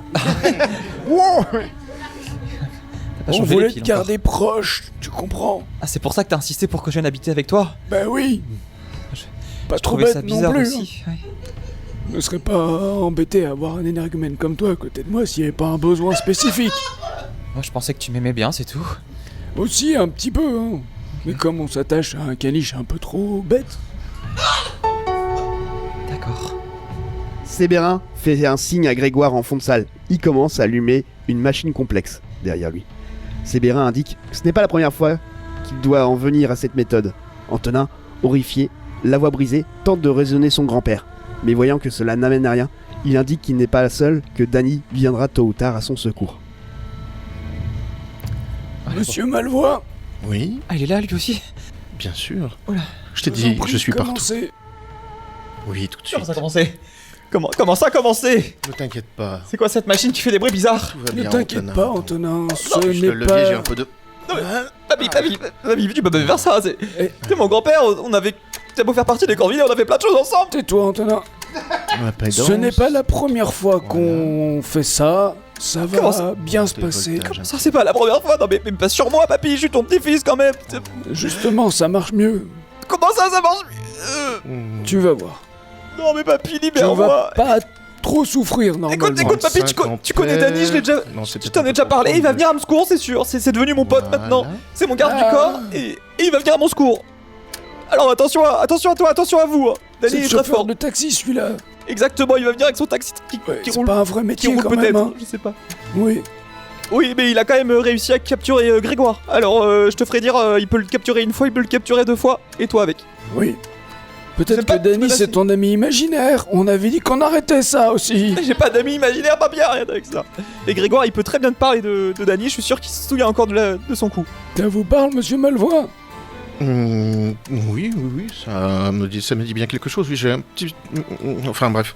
Wow. T'as pas On changé les voulait piles te garder proche, tu comprends? Ah, c'est pour ça que t'as insisté pour que je vienne habiter avec toi? Ben oui. Pas Je trop trouvais bête ça non bizarre plus. aussi. Ouais. Je ne serais pas embêté à avoir un énergumène comme toi à côté de moi s'il n'y avait pas un besoin spécifique. Moi, je pensais que tu m'aimais bien, c'est tout. Aussi, un petit peu, hein. Mais comme on s'attache à un caniche un peu trop bête. D'accord. Sébérin fait un signe à Grégoire en fond de salle. Il commence à allumer une machine complexe derrière lui. Sébérin indique que ce n'est pas la première fois qu'il doit en venir à cette méthode. Antonin, horrifié, la voix brisée, tente de raisonner son grand-père. Mais voyant que cela n'amène à rien, il indique qu'il n'est pas seul, que Danny viendra tôt ou tard à son secours. Monsieur Malvois. Oui, Ah, il est là, lui aussi? bien sûr. Oula. Je t'ai je vous en dit, prie, je suis partout. commencez. Oui, tout de Comment suite. ça a commencé? Comment ça a commencé? Ne t'inquiète pas. C'est quoi cette machine qui fait des bruits bizarres? Tout va Ne bien, t'inquiète Antonin. pas, Antonin, ce Juste le n'est levier, j'ai un pas... peu de... Papy, tu peux pas me faire ça, c'est... Eh. T'es mon grand-père, on avait... T'as beau faire partie des corvidés, on a fait plein de choses ensemble. Tais-toi, Antonin. On a pas Ce n'est pas la première fois qu'on fait ça. Ça va Comment ça bien se passer. voltages. Ça, c'est pas la première fois, non mais pas sur moi, papy, je suis ton petit-fils quand même. Justement, ça marche mieux. Comment ça marche? Tu vas voir. Non mais papy, Tu vas libère-moi. pas trop souffrir, normalement. Écoute, papy, tu connais Danny, je l'ai déjà... Non, Je t'en ai déjà parlé, il va venir à mon secours, c'est sûr. C'est devenu mon pote maintenant. C'est mon garde du Ah. corps et il va venir à mon secours. Alors attention à toi, attention à vous. C'est Danny le est très chauffeur fort. de taxi, celui-là. Exactement, il va venir avec son taxi qui C'est roule, pas un vrai qui métier, roule quand même, peut-être, hein. je sais pas. Oui. Oui, mais il a quand même réussi à capturer Grégoire. Alors je te ferai dire, il peut le capturer une fois, il peut le capturer 2 fois, et toi avec. Oui. Peut-être C'est pas- que Danny, c'est pas- c'est ton ami imaginaire. On avait dit qu'on arrêtait ça aussi. J'ai pas d'amis imaginaires, pas bien, rien avec ça. Et Grégoire, il peut très bien te parler de Danny, je suis sûr qu'il se souvient encore de son coup. Ça vous parle, monsieur Malvois? Oui, ça me dit bien quelque chose. Oui, j'ai un petit... Enfin bref,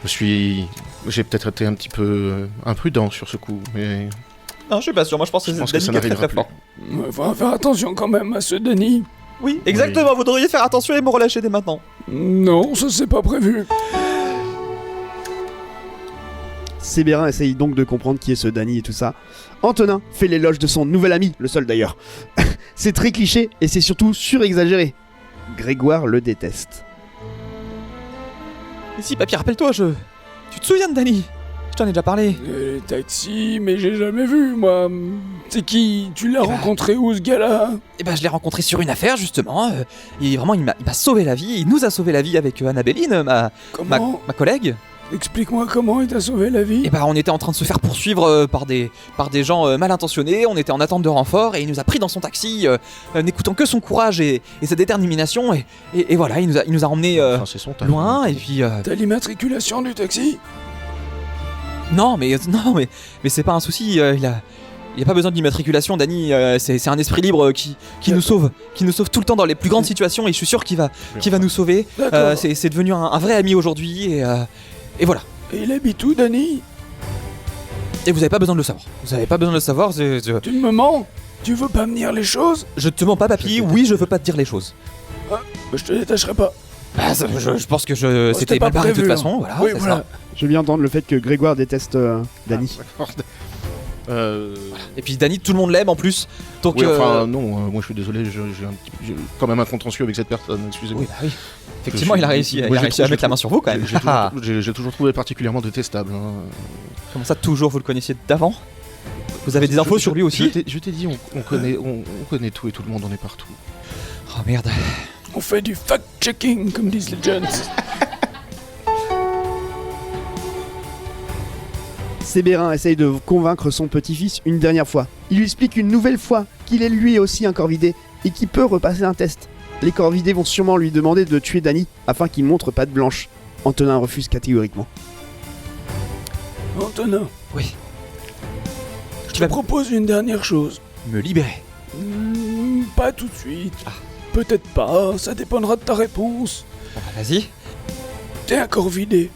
j'ai peut-être été un petit peu imprudent sur ce coup, mais Non, je suis pas sûr, moi je pense que je pense que Danny ça est très n'arrivera très plus. fort. Ouais, faut faire attention quand même à ce Danny. Oui, exactement, vous devriez faire attention et me relâcher dès maintenant. Non, ça c'est pas prévu. Sébérin essaye donc de comprendre qui est ce Danny et tout ça. Antonin fait l'éloge de son nouvel ami, le seul d'ailleurs. C'est très cliché et c'est surtout surexagéré. Grégoire le déteste. Mais si, papy, rappelle-toi, tu te souviens de Danny? Je t'en ai déjà parlé. Les taxis, mais j'ai jamais vu, moi. C'est qui? Tu l'as rencontré où, ce gars-là? Eh ben, je l'ai rencontré sur une affaire, justement. Il m'a sauvé la vie, il nous a sauvé la vie avec Annabelline, ma collègue. Explique-moi comment il t'a sauvé la vie. Et bah on était en train de se faire poursuivre par des gens mal intentionnés, on était en attente de renfort et il nous a pris dans son taxi, n'écoutant que son courage et sa détermination et voilà, il nous a emmenés c'est son taf. loin et puis... T'as l'immatriculation du taxi? Non mais c'est pas un souci, y a pas besoin d'immatriculation, Dany, c'est un esprit libre qui nous sauve tout le temps dans les plus grandes situations et je suis sûr qu'il va nous sauver. C'est devenu un vrai ami aujourd'hui et voilà. Et il habite où, Dany? Et vous avez pas besoin de le savoir. Tu me mens? Tu veux pas me dire les choses? Je te mens pas, papy, oui, je veux pas te dire les choses. Ah, bah je te détacherai pas. Bah, je pense que c'était mal barré de toute façon, voilà, oui, voilà. Je viens d'entendre le fait que Grégoire déteste Dany. Et puis Dany, tout le monde l'aime en plus. Donc, oui, enfin, non, moi je suis désolé, j'ai quand même un contentieux avec cette personne, excusez-moi. Oui, bah oui. Effectivement, il a réussi à mettre la main sur vous quand même. J'ai toujours trouvé particulièrement détestable. Hein. Comment ça, toujours? Vous le connaissiez d'avant? Vous avez des infos sur lui aussi? Je t'ai dit, on connaît tout et tout le monde, on est partout. Oh merde. On fait du fact-checking, comme disent les jeunes. Sébérin essaye de convaincre son petit-fils une dernière fois. Il lui explique une nouvelle fois qu'il est lui aussi un corvidé et qu'il peut repasser un test. Les corvidés vont sûrement lui demander de tuer Dany afin qu'il montre patte blanche. Antonin refuse catégoriquement. Antonin. Oui. Je te propose une dernière chose. Me libérer. Pas tout de suite. Peut-être pas, ça dépendra de ta réponse. Bon bah vas-y. T'es un corvidé.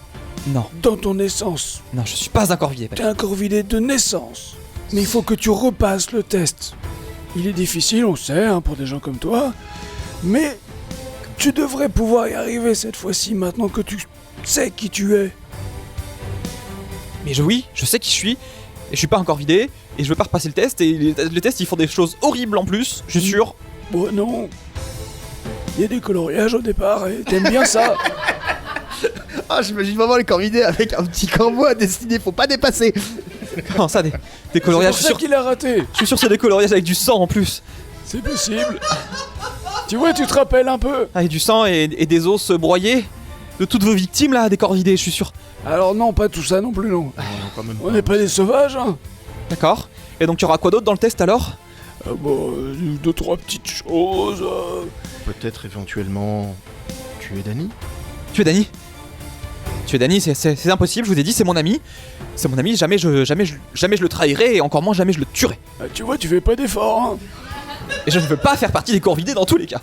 Non. Dans ton essence. Non, je suis pas un corvidé. T'es un corvidé de naissance. Mais il faut que tu repasses le test. Il est difficile, on sait, hein, pour des gens comme toi. Mais tu devrais pouvoir y arriver cette fois-ci, maintenant que tu sais qui tu es. Mais oui, je sais qui je suis. Et je suis pas un corvidé. Et je veux pas repasser le test. Et les tests, ils font des choses horribles en plus, je suis sûr. Bon, non. Il y a des coloriages au départ et t'aimes bien ça. Ah, j'imagine vraiment les corvidés avec un petit corbeau à dessiner, faut pas dépasser. Comment ça, des coloriages? C'est pour ça qu'il a raté. Je suis sûr que c'est des coloriages avec du sang en plus. C'est possible. Tu vois, tu te rappelles un peu. Avec du sang et des os broyés de toutes vos victimes là, des corvidés, je suis sûr. Alors non, pas tout ça non plus, non. On n'est pas des sauvages, hein. D'accord. Et donc il y aura quoi d'autre dans le test alors? Bon, 2-3 petites choses. Peut-être éventuellement tuer Dany. Tuer Dany? Tuer Dany, c'est impossible, je vous ai dit, c'est mon ami. C'est mon ami, jamais je le trahirai et encore moins jamais je le tuerai. Tu vois, tu fais pas d'efforts, hein. Et je ne veux pas faire partie des corvidés dans tous les cas.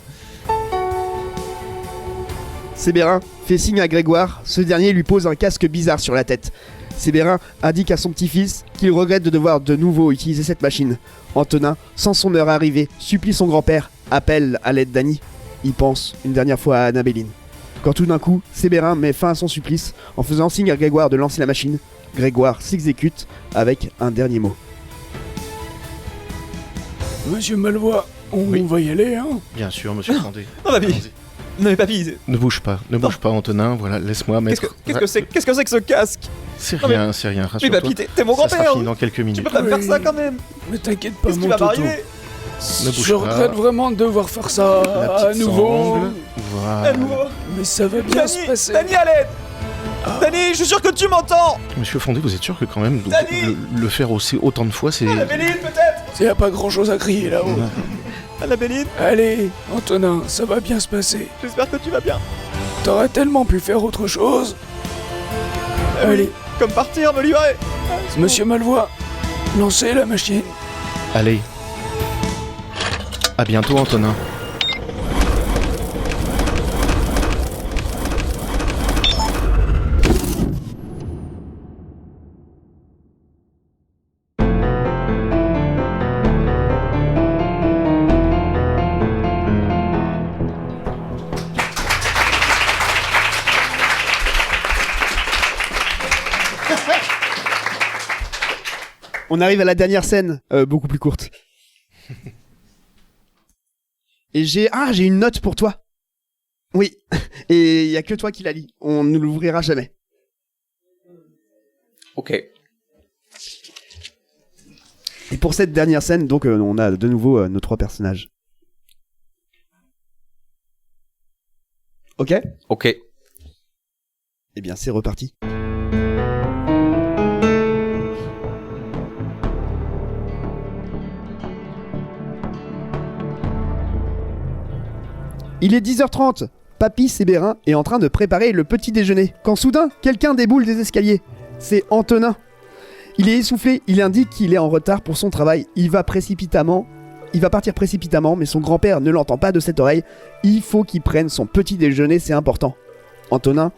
Sébérin fait signe à Grégoire, ce dernier lui pose un casque bizarre sur la tête. Sébérin indique à son petit-fils qu'il regrette de devoir de nouveau utiliser cette machine. Antonin, sans son heure arrivée, supplie son grand-père, appelle à l'aide Dany. Il pense une dernière fois à Annabéline. Quand tout d'un coup, Sébérin met fin à son supplice en faisant signe à Grégoire de lancer la machine. Grégoire s'exécute avec un dernier mot. Monsieur Malvois, on va y aller, hein? Bien sûr, monsieur Fandé. Non, papy. Non mais papy. Ne bouge pas, Antonin, voilà, laisse-moi mettre... Qu'est-ce que c'est que ce casque? C'est rien, rassure-toi. Mais papy, t'es mon grand-père. Ça sera fini dans quelques minutes. Tu peux pas me faire ça quand même. Mais t'inquiète pas, Qu'est-ce mon qui va toto. m'arriver? Je regrette vraiment de devoir faire ça à nouveau. Voilà. Mais ça va bien se passer. Dany, à l'aide. Dany, je suis sûr que tu m'entends. Monsieur Fondé, vous êtes sûr que quand même le faire aussi autant de fois, c'est... Annabéline peut-être. Il y a pas grand-chose à crier là-haut. Annabéline. Allez, Antonin, ça va bien se passer. J'espère que tu vas bien. T'aurais tellement pu faire autre chose. Allez. Comme partir, me livrer. Monsieur Malvois, lancez la machine. Allez. À bientôt, Antonin. On arrive à la dernière scène, beaucoup plus courte. Et j'ai une note pour toi. Oui, et il y a que toi qui la lis. On ne l'ouvrira jamais. Ok. Et pour cette dernière scène, donc, on a de nouveau nos trois personnages. Ok ? Ok. Eh bien, c'est reparti. Il est 10h30. Papy Sébérin est en train de préparer le petit déjeuner. Quand soudain, quelqu'un déboule des escaliers. C'est Antonin. Il est essoufflé, il indique qu'il est en retard pour son travail. Il va partir précipitamment, mais son grand-père ne l'entend pas de cette oreille. Il faut qu'il prenne son petit déjeuner, c'est important. Antonin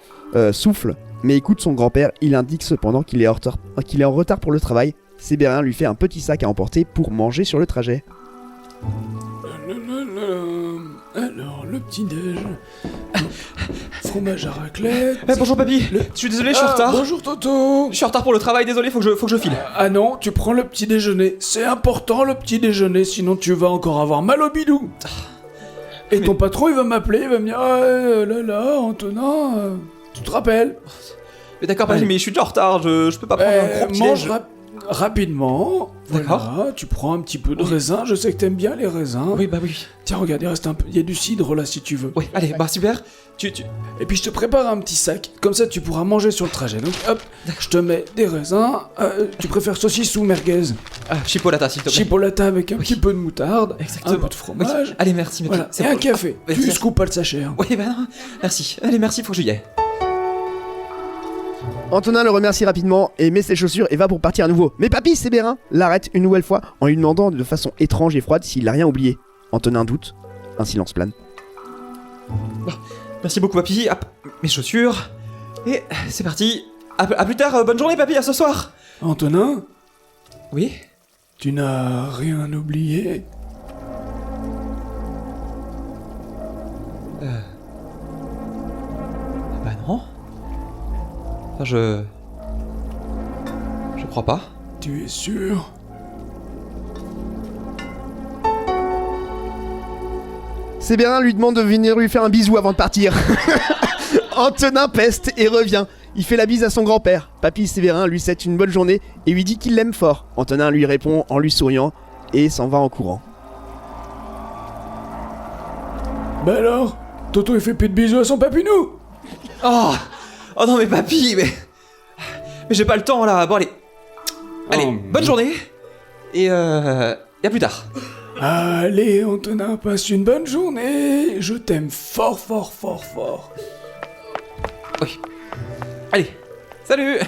souffle, mais écoute son grand-père. Il indique cependant qu'il est en retard pour le travail. Sébérin lui fait un petit sac à emporter pour manger sur le trajet. Alors, le petit-déj. Fromage à raclette. Bonjour papy, je suis désolé, je suis en retard. Bonjour Toto. Je suis en retard pour le travail, désolé, faut que je file. Ah non, tu prends le petit déjeuner. C'est important le petit déjeuner, sinon tu vas encore avoir mal au bidou. Et ton patron il va m'appeler, il va me dire Antonin, tu te rappelles? Mais d'accord papy, mais je suis déjà en retard, je peux pas prendre un gros petit mange rapidement. D'accord. Voilà, tu prends un petit peu de raisin, je sais que t'aimes bien les raisins. Oui, bah oui. Tiens, regarde, il reste un peu, il y a du cidre là si tu veux. Oui, allez, bah super. Et puis je te prépare un petit sac, comme ça tu pourras manger sur le trajet. Donc hop, je te mets des raisins. Tu préfères saucisse ou merguez? Chipolata, s'il te plaît. Chipolata avec un petit peu de moutarde, exactement. un peu de fromage. Oui. Allez, merci. Voilà. Et un café. Tu scoopes pas le sachet. Hein. Oui, bah non, merci. Allez, merci, faut que j'y aille. Antonin le remercie rapidement et met ses chaussures et va pour partir à nouveau. Mais papy Sébérin l'arrête une nouvelle fois en lui demandant de façon étrange et froide s'il a rien oublié. Antonin doute, un silence plane. Merci beaucoup papy, hop, mes chaussures, et c'est parti. À plus tard, bonne journée papy, à ce soir. Antonin? Oui? Tu n'as rien oublié? Bah non. Enfin, je crois pas. Tu es sûr? Sébérin lui demande de venir lui faire un bisou avant de partir. Antonin peste et revient. Il fait la bise à son grand-père. Papy Sébérin lui souhaite une bonne journée et lui dit qu'il l'aime fort. Antonin lui répond en lui souriant et s'en va en courant. Bah alors, Toto il fait plus de bisous à son papinou. Oh non mais papy, mais j'ai pas le temps là. Bon allez, bonne journée et à plus tard. Allez Antonin, passe une bonne journée. Je t'aime fort fort fort fort. Oui. Allez, salut.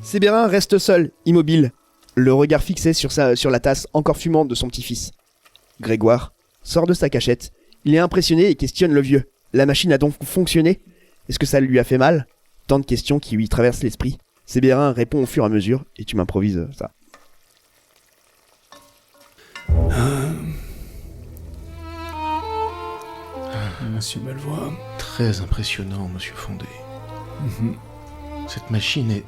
Sébérin reste seul, immobile, le regard fixé sur la tasse encore fumante de son petit-fils. Grégoire sort de sa cachette. Il est impressionné et questionne le vieux. La machine a donc fonctionné? Est-ce que ça lui a fait mal? Tant de questions qui lui traversent l'esprit. Sébérin répond au fur et à mesure, et tu m'improvises ça. Monsieur Malvois. Très impressionnant, monsieur Fondé. Cette machine est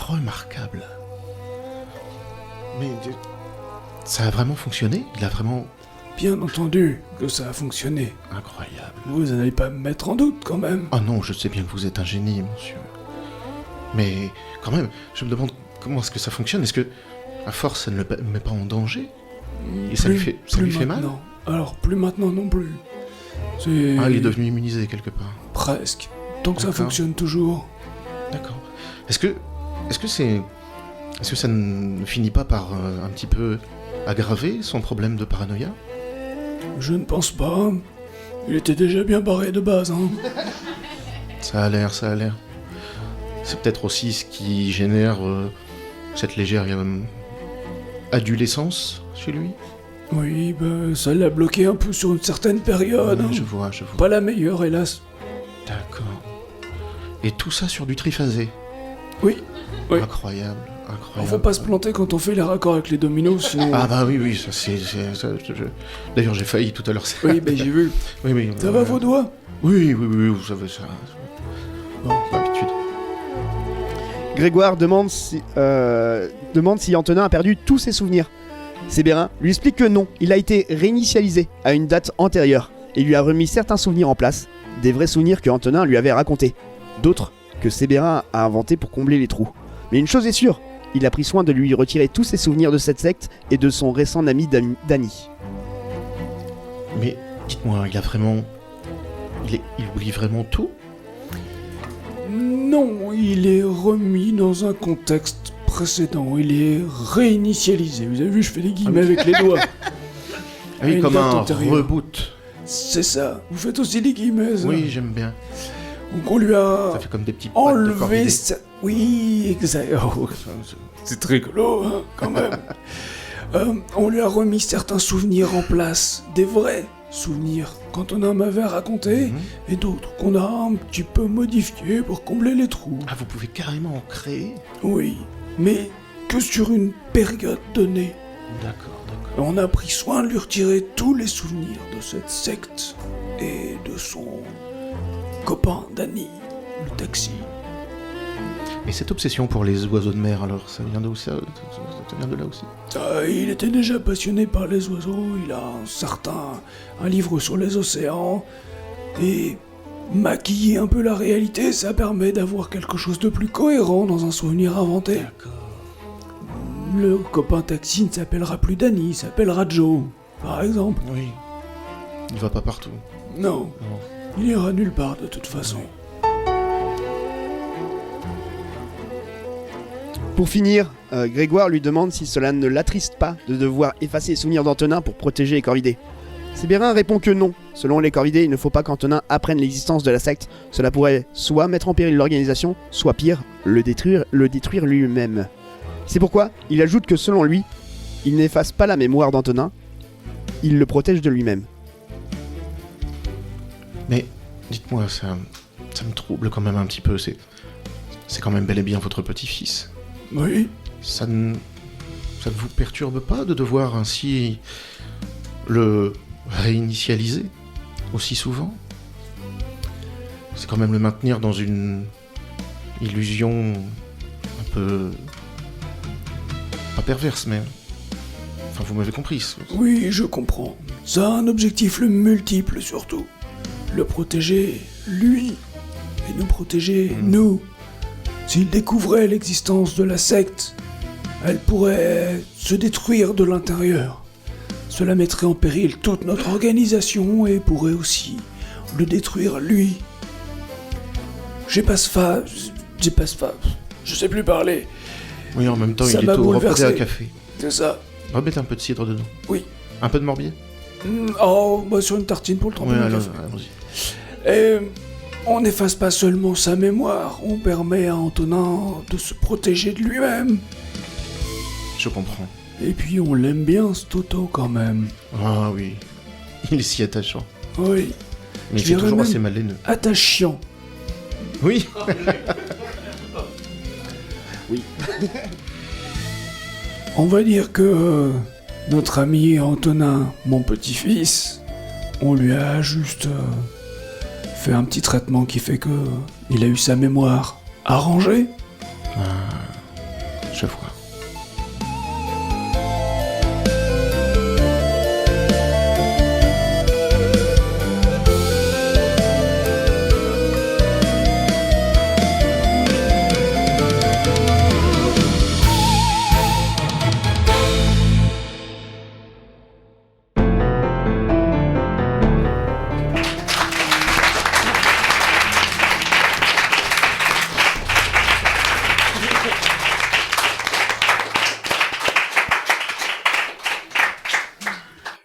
remarquable. Mais ça a vraiment fonctionné? Il a vraiment... Bien entendu que ça a fonctionné. Incroyable. Vous n'allez pas me mettre en doute quand même. Ah non, je sais bien que vous êtes un génie, monsieur. Mais quand même, je me demande comment est-ce que ça fonctionne. Est-ce que, à force, ça ne le met pas en danger? Et ça lui fait mal? Alors, plus maintenant non plus. Ah, il est devenu immunisé quelque part. Presque. Tant que ça fonctionne toujours. D'accord. Est-ce que ça ne finit pas par un petit peu aggraver son problème de paranoïa? Je ne pense pas. Il était déjà bien barré de base, hein. Ça a l'air. C'est peut-être aussi ce qui génère cette légère adolescence chez lui? Oui, bah, ça l'a bloqué un peu sur une certaine période. Ouais, hein. je vois. Pas la meilleure, hélas. D'accord. Et tout ça sur du triphasé? Oui. Incroyable. Faut pas se planter quand on fait les raccords avec les dominos, sinon... Ah bah oui, ça c'est... D'ailleurs j'ai failli tout à l'heure. Oui, bah j'ai vu. Oui. Ça va vos doigts? Oui, vous savez ça. Bon, l'habitude. Grégoire demande si Antonin a perdu tous ses souvenirs. Sébérin lui explique que non, il a été réinitialisé à une date antérieure et lui a remis certains souvenirs en place, des vrais souvenirs que Antonin lui avait racontés, d'autres que Sébérin a inventés pour combler les trous. Mais une chose est sûre, il a pris soin de lui retirer tous ses souvenirs de cette secte et de son récent ami Danny. Mais dites-moi, il oublie vraiment tout? Non, il est remis dans un contexte précédent, il est réinitialisé. Vous avez vu, je fais des guillemets avec les doigts. Oui, une comme date un antérieure. reboot. C'est ça. Vous faites aussi des guillemets, ça. Oui, j'aime bien. Donc on lui a Ça fait comme des petits potes de enlevé corvidés. sa... Oui, exact. Oh, c'est très rigolo, hein, quand même. On lui a remis certains souvenirs en place, des vrais souvenirs qu'Antonin m'avait racontés, et d'autres qu'on a un petit peu modifiés pour combler les trous. Ah, vous pouvez carrément en créer? Oui, mais que sur une période donnée. D'accord. On a pris soin de lui retirer tous les souvenirs de cette secte et de son copain Danny, le taxi. Et cette obsession pour les oiseaux de mer, alors, ça vient d'où ça vient de là aussi? Il était déjà passionné par les oiseaux, il a un livre sur les océans, et maquiller un peu la réalité, ça permet d'avoir quelque chose de plus cohérent dans un souvenir inventé. D'accord. Le copain taxi ne s'appellera plus Danny, il s'appellera Joe, par exemple. Oui. Il va pas partout. Non, il ira nulle part de toute façon. Pour finir, Grégoire lui demande si cela ne l'attriste pas de devoir effacer les souvenirs d'Antonin pour protéger les Corvidés. Sébérin répond que non. Selon les Corvidés, il ne faut pas qu'Antonin apprenne l'existence de la secte. Cela pourrait soit mettre en péril l'organisation, soit pire, le détruire lui-même. C'est pourquoi il ajoute que selon lui, il n'efface pas la mémoire d'Antonin, il le protège de lui-même. Mais, dites-moi, ça me trouble quand même un petit peu, c'est quand même bel et bien votre petit-fils. Oui. Ça ne vous perturbe pas de devoir ainsi le réinitialiser aussi souvent? C'est quand même le maintenir dans une illusion un peu... pas perverse, mais... Enfin, vous m'avez compris. Oui, je comprends. Ça a un objectif multiple surtout. Le protéger, lui, et nous protéger, nous. S'il découvrait l'existence de la secte, elle pourrait se détruire de l'intérieur. Cela mettrait en péril toute notre organisation et pourrait aussi le détruire lui. Je sais plus parler. Oui, en même temps, Ça il m'a est au repas bouleversé. à café. C'est ça. Remettez un peu de cidre dedans. Oui. Un peu de morbier? Oh, bah sur une tartine pour le tremper. Ouais, dans le alors, café. allons-y. Et on n'efface pas seulement sa mémoire, on permet à Antonin de se protéger de lui-même. Je comprends. Et puis on l'aime bien, ce Toto, quand même. Ah oui, il est si attachant. Oui. Mais Je c'est dirais toujours même assez malaineux. Attachant. Oui. Oui. On va dire que notre ami Antonin, mon petit-fils, on lui a juste fait un petit traitement qui fait que il a eu sa mémoire arrangée. Je vois.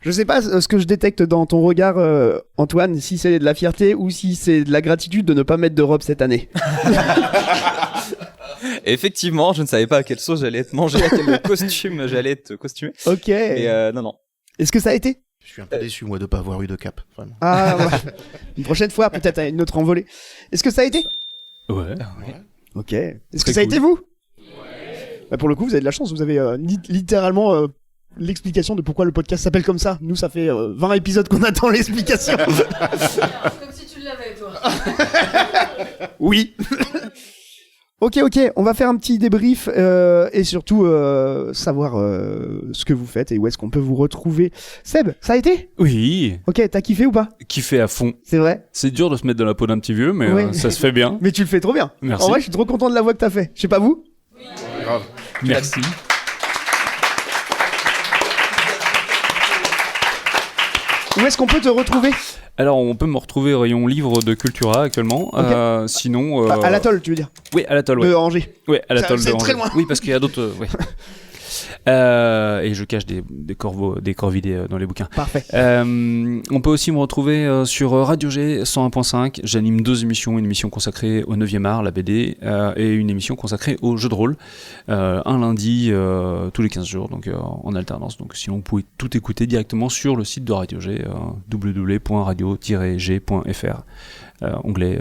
Je sais pas ce que je détecte dans ton regard, Antoine, si c'est de la fierté ou si c'est de la gratitude de ne pas mettre de robe cette année. Effectivement, je ne savais pas à quelle sauce j'allais être mangé, à quel costume j'allais être costumé. Ok. Et non. Est-ce que ça a été? Je suis un peu déçu, moi, de pas avoir eu de cap, vraiment. Ah, ouais. Une prochaine fois, peut-être à une autre envolée. Est-ce que ça a été? Ouais. Ok. Est-ce Très que ça a cool. été vous? Bah pour le coup, vous avez de la chance, vous avez littéralement l'explication de pourquoi le podcast s'appelle comme ça. Nous, ça fait 20 épisodes qu'on attend l'explication. Comme si tu l'avais, toi. Oui. Ok, on va faire un petit débrief et surtout savoir ce que vous faites et où est-ce qu'on peut vous retrouver. Seb, ça a été? Oui. Ok, t'as kiffé ou pas? Kiffé à fond. C'est vrai? C'est dur de se mettre dans la peau d'un petit vieux, mais Ouais. ça se fait bien. Mais tu le fais trop bien. Merci. En vrai, je suis trop content de la voix que t'as fait. Je sais pas vous? Grave. Merci. Où est-ce qu'on peut te retrouver? Alors, on peut me retrouver au rayon livre de Cultura actuellement. Ok. Sinon. À l'atoll, tu veux dire? Oui, à l'atoll, ouais. De Angers. Oui, à l'atoll C'est de très Angers. loin. Oui, parce qu'il y a d'autres. Ouais. Et je cache des corvidés dans les bouquins. Parfait. On peut aussi me retrouver sur Radio G 101.5. J'anime 2 émissions, une émission consacrée au 9e art, la BD, et une émission consacrée au jeu de rôle. Un lundi tous les 15 jours, donc en alternance. Donc sinon, vous pouvez tout écouter directement sur le site de Radio G, www.radio-g.fr. Onglet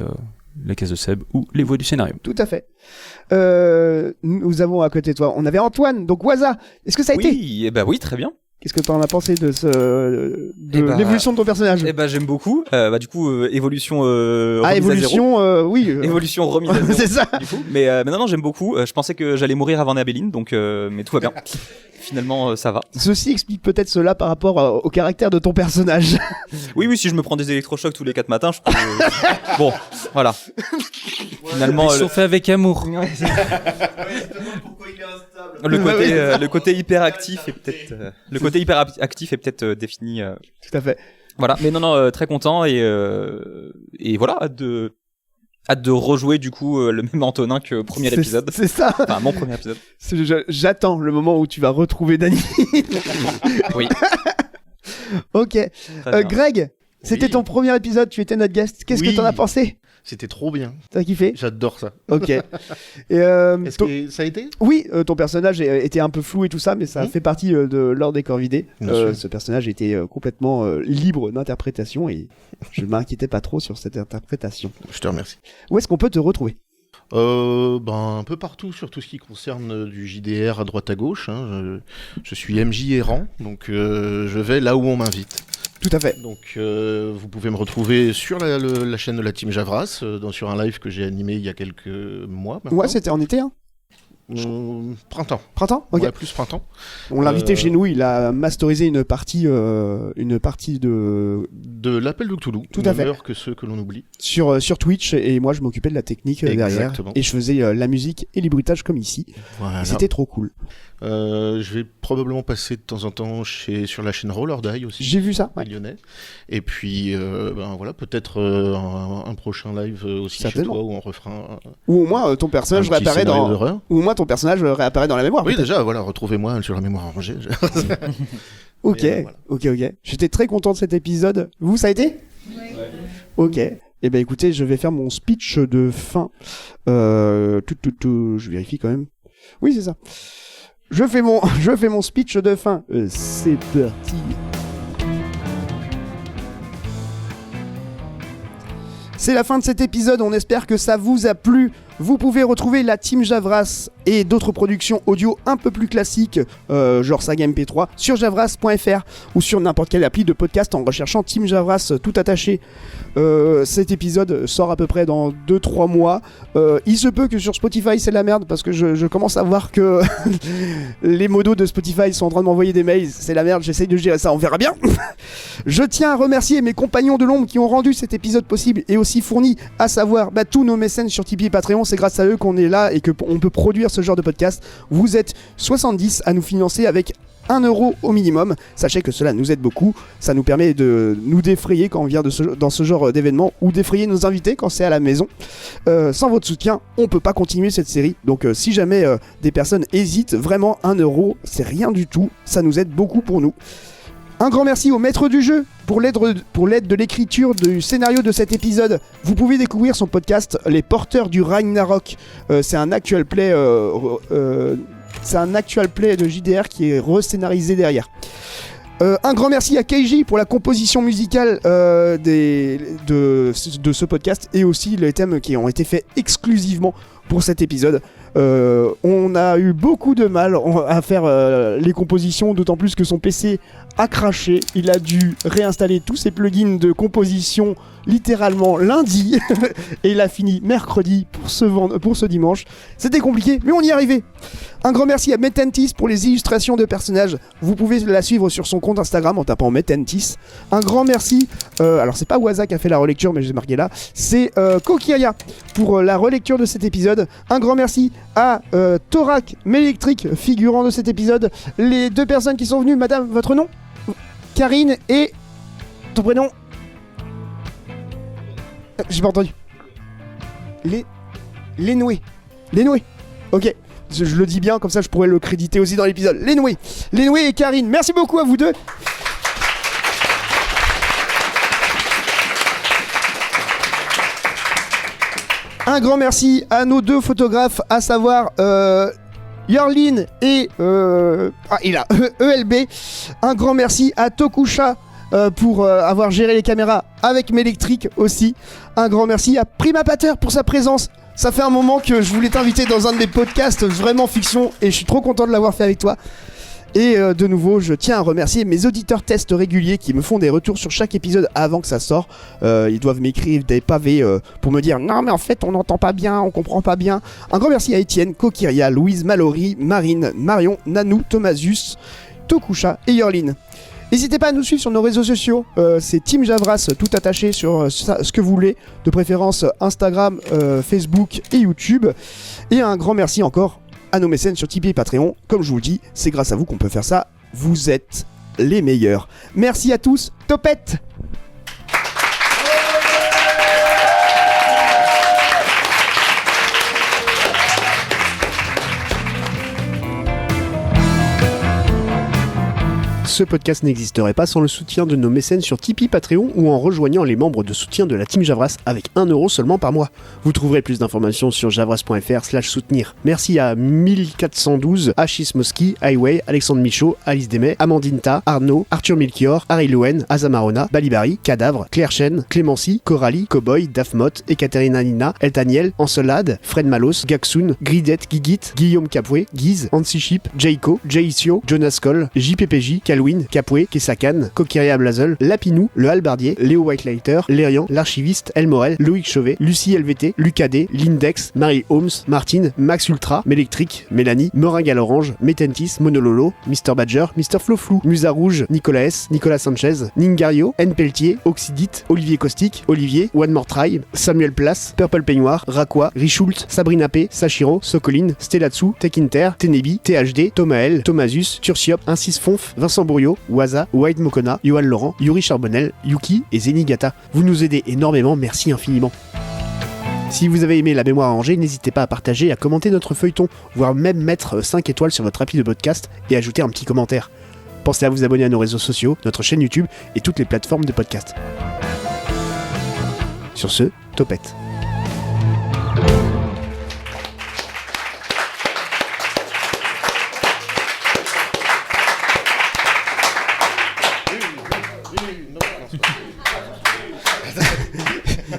La Caisse de Seb ou Les Voix du Scénario. Tout à fait. Nous avons à côté de toi, on avait Antoine, donc Waza. Est-ce que ça a été? Oui, oui, très bien. Qu'est-ce que t'en as pensé de l'évolution de ton personnage? J'aime beaucoup. Du coup, évolution évolution, à zéro. oui. Évolution remise à zéro. C'est ça. Du coup. Mais non, j'aime beaucoup. Je pensais que j'allais mourir avant Abéline, donc mais tout va bien. Finalement, ça va. Ceci explique peut-être cela par rapport au caractère de ton personnage. Oui, si je me prends des électrochocs tous les 4 matins, je peux... Bon, voilà. Finalement, ils sont faits avec amour. Le côté hyperactif est peut-être défini. Tout à fait. Voilà, mais non, très content et voilà, hâte de rejouer du coup le même Antonin que premier épisode. C'est ça. Enfin, mon premier épisode. J'attends le moment où tu vas retrouver Dany. Oui. Ok. Greg, c'était ton premier épisode, tu étais notre guest. Qu'est-ce que t'en as pensé? C'était trop bien. T'as kiffé? J'adore ça. Ok. Et Est-ce que ça a été? Oui, ton personnage était un peu flou et tout ça, mais ça fait partie de l'ordre des corvidés. Ce personnage était complètement libre d'interprétation et je ne m'inquiétais pas trop sur cette interprétation. Je te remercie. Où est-ce qu'on peut te retrouver? Un peu partout sur tout ce qui concerne du JDR à droite à gauche. Hein. Je suis MJ errant, donc je vais là où on m'invite. Tout à fait. Donc vous pouvez me retrouver sur la chaîne de la Team Javras, sur un live que j'ai animé il y a quelques mois maintenant. Ouais, c'était en été, hein. Printemps. Printemps, ok. Ouais, plus printemps. On l'a invité chez nous, il a masterisé une partie de l'appel de Cthulhu. Tout à fait. Meilleurs que ceux que l'on oublie. Sur Twitch, et moi je m'occupais de la technique derrière. Et je faisais la musique et les bruitages comme ici. Voilà. C'était trop cool. Je vais probablement passer de temps en temps sur la chaîne Roll or Die aussi. J'ai vu ça. Ouais. Lyonnais. Et puis voilà, peut-être un prochain live aussi chez toi où on refera. Ou au moins ton personnage réapparaît dans. Ou au moins ton personnage réapparaît dans la mémoire. Oui, déjà, voilà, retrouvez-moi sur la mémoire rangée. Ok, voilà. Ok. J'étais très content de cet épisode. Vous, ça a été? Ouais. Ok. Eh ben écoutez, je vais faire mon speech de fin. Je vérifie quand même. Oui, c'est ça. Je fais mon speech de fin. C'est parti. C'est la fin de cet épisode, on espère que ça vous a plu. Vous pouvez retrouver la Team Javras et d'autres productions audio un peu plus classiques, genre Saga MP3, sur javras.fr ou sur n'importe quelle appli de podcast en recherchant Team Javras tout attaché. Cet épisode sort à peu près dans 2-3 mois. Il se peut que sur Spotify c'est la merde parce que je commence à voir que les modos de Spotify sont en train de m'envoyer des mails. C'est la merde, j'essaye de gérer ça, on verra bien. Je tiens à remercier mes compagnons de l'ombre qui ont rendu cet épisode possible et aussi fourni, à savoir tous nos mécènes sur Tipeee et Patreon. C'est grâce à eux qu'on est là et qu'on peut produire ce genre de podcast. Vous êtes 70 à nous financer avec 1 € au minimum. Sachez que cela nous aide beaucoup. Ça nous permet de nous défrayer quand on vient dans ce genre d'événement ou défrayer nos invités quand c'est à la maison. Sans votre soutien, on peut pas continuer cette série. Donc si jamais des personnes hésitent, vraiment 1 €, c'est rien du tout. Ça nous aide beaucoup pour nous. Un grand merci au maître du jeu pour l'aide de l'écriture du scénario de cet épisode. Vous pouvez découvrir son podcast Les Porteurs du Ragnarok. C'est un actual play de JDR qui est rescénarisé derrière. Un grand merci à Keiji pour la composition musicale de ce podcast et aussi les thèmes qui ont été faits exclusivement pour cet épisode. On a eu beaucoup de mal à faire les compositions, d'autant plus que son PC a craché. Il a dû réinstaller tous ses plugins de composition littéralement lundi et il a fini mercredi pour ce dimanche. C'était compliqué, mais on y est arrivé. Un grand merci à Metentis pour les illustrations de personnages. Vous pouvez la suivre sur son compte Instagram en tapant Metentis. Un grand merci, alors c'est pas Waza qui a fait la relecture, mais j'ai marqué là, c'est Kokiraya pour la relecture de cet épisode. Un grand merci à Thorak Mélectrique, figurant de cet épisode. Les 2 personnes qui sont venues, madame, votre nom? Karine et ton prénom? J'ai pas entendu. Les Noués. Ok. je le dis bien, comme ça je pourrais le créditer aussi dans l'épisode. Lénoué et Karine, merci beaucoup à vous deux. Un grand merci à nos deux photographes, à savoir Yorlin et ELB. Un grand merci à Tokusha pour avoir géré les caméras avec Mélectrique aussi. Un grand merci à Prima Pater pour sa présence. Ça fait un moment que je voulais t'inviter dans un de mes podcasts vraiment fiction et je suis trop content de l'avoir fait avec toi. Et de nouveau, je tiens à remercier mes auditeurs tests réguliers qui me font des retours sur chaque épisode avant que ça sorte. Ils doivent m'écrire des pavés pour me dire « Non mais en fait on n'entend pas bien, on comprend pas bien ». Un grand merci à Étienne, Kokiria, Louise, Mallory, Marine, Marion, Nanou, Thomasius, Tokusha et Yorlin. N'hésitez pas à nous suivre sur nos réseaux sociaux, c'est Team Javras tout attaché sur ce que vous voulez, de préférence Instagram, Facebook et YouTube. Et un grand merci encore à nos mécènes sur Tipeee et Patreon. Comme je vous le dis, c'est grâce à vous qu'on peut faire ça. Vous êtes les meilleurs. Merci à tous. Topette! Ce podcast n'existerait pas sans le soutien de nos mécènes sur Tipeee, Patreon ou en rejoignant les membres de soutien de la Team Javras avec 1 € seulement par mois. Vous trouverez plus d'informations sur javras.fr/soutenir. Merci à 1412, Achis Moski, Highway, Alexandre Michaud, Alice Demet, Amandinta, Arnaud, Arthur Milchior, Harry Louen, Azamarona, Balibari, Cadavre, Claire Chen, Clémency, Coralie, Cowboy, Dafmot, Ekaterina Nina, Eltaniel, Encelade, Fred Malos, Gaxoun, Gridette, Gigit, Guillaume Capoué, Guise, Ansi-Ship, Jayco, Jaisio, Jonas Cole, JPPJ, Calwin, Capoué, Kessakan, Kokiria Blazel, Lapinou, Le Halbardier, Léo Whitelighter, Lérian, L'Archiviste, Elmorel, Loïc Chauvet, Lucie LVT, Lucadé, Lindex, Marie Holmes, Martine, Max Ultra, Mélectrique, Mélanie, Moringue à l'Orange, Métentis, Monololo, Mr Badger, Mr Floflou, Musa Rouge, Nicolas S, Nicolas Sanchez, Ningario, N Pelletier, Oxydite, Olivier Caustic, Olivier, One More Try, Samuel Place, Purple Peignoir, Rakwa, Richult, Sabrina P, Sachiro, Sokoline, Stellatsu, Tekinter, Tenebi, THD, Thomael, Thomasius, Turciop, Incis Fonf, Vincent Bourriot, Waza, White Mokona, Johan Laurent, Yuri Charbonnel, Yuki et Zenigata. Vous nous aidez énormément, merci infiniment. Si vous avez aimé La Mémoire Arrangée, n'hésitez pas à partager et à commenter notre feuilleton, voire même mettre 5 étoiles sur votre appli de podcast et ajouter un petit commentaire. Pensez à vous abonner à nos réseaux sociaux, notre chaîne YouTube et toutes les plateformes de podcast. Sur ce, topette.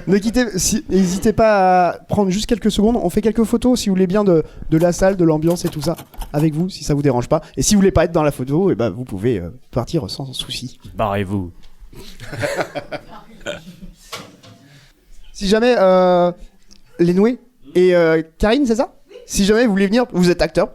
N'hésitez pas à prendre juste quelques secondes. On fait quelques photos si vous voulez bien de la salle, de l'ambiance et tout ça avec vous, si ça vous dérange pas. Et si vous voulez pas être dans la photo, et vous pouvez partir sans souci. Barrez-vous. Si jamais Lénoué et Karine, c'est ça ? Si jamais vous voulez venir, vous êtes acteur.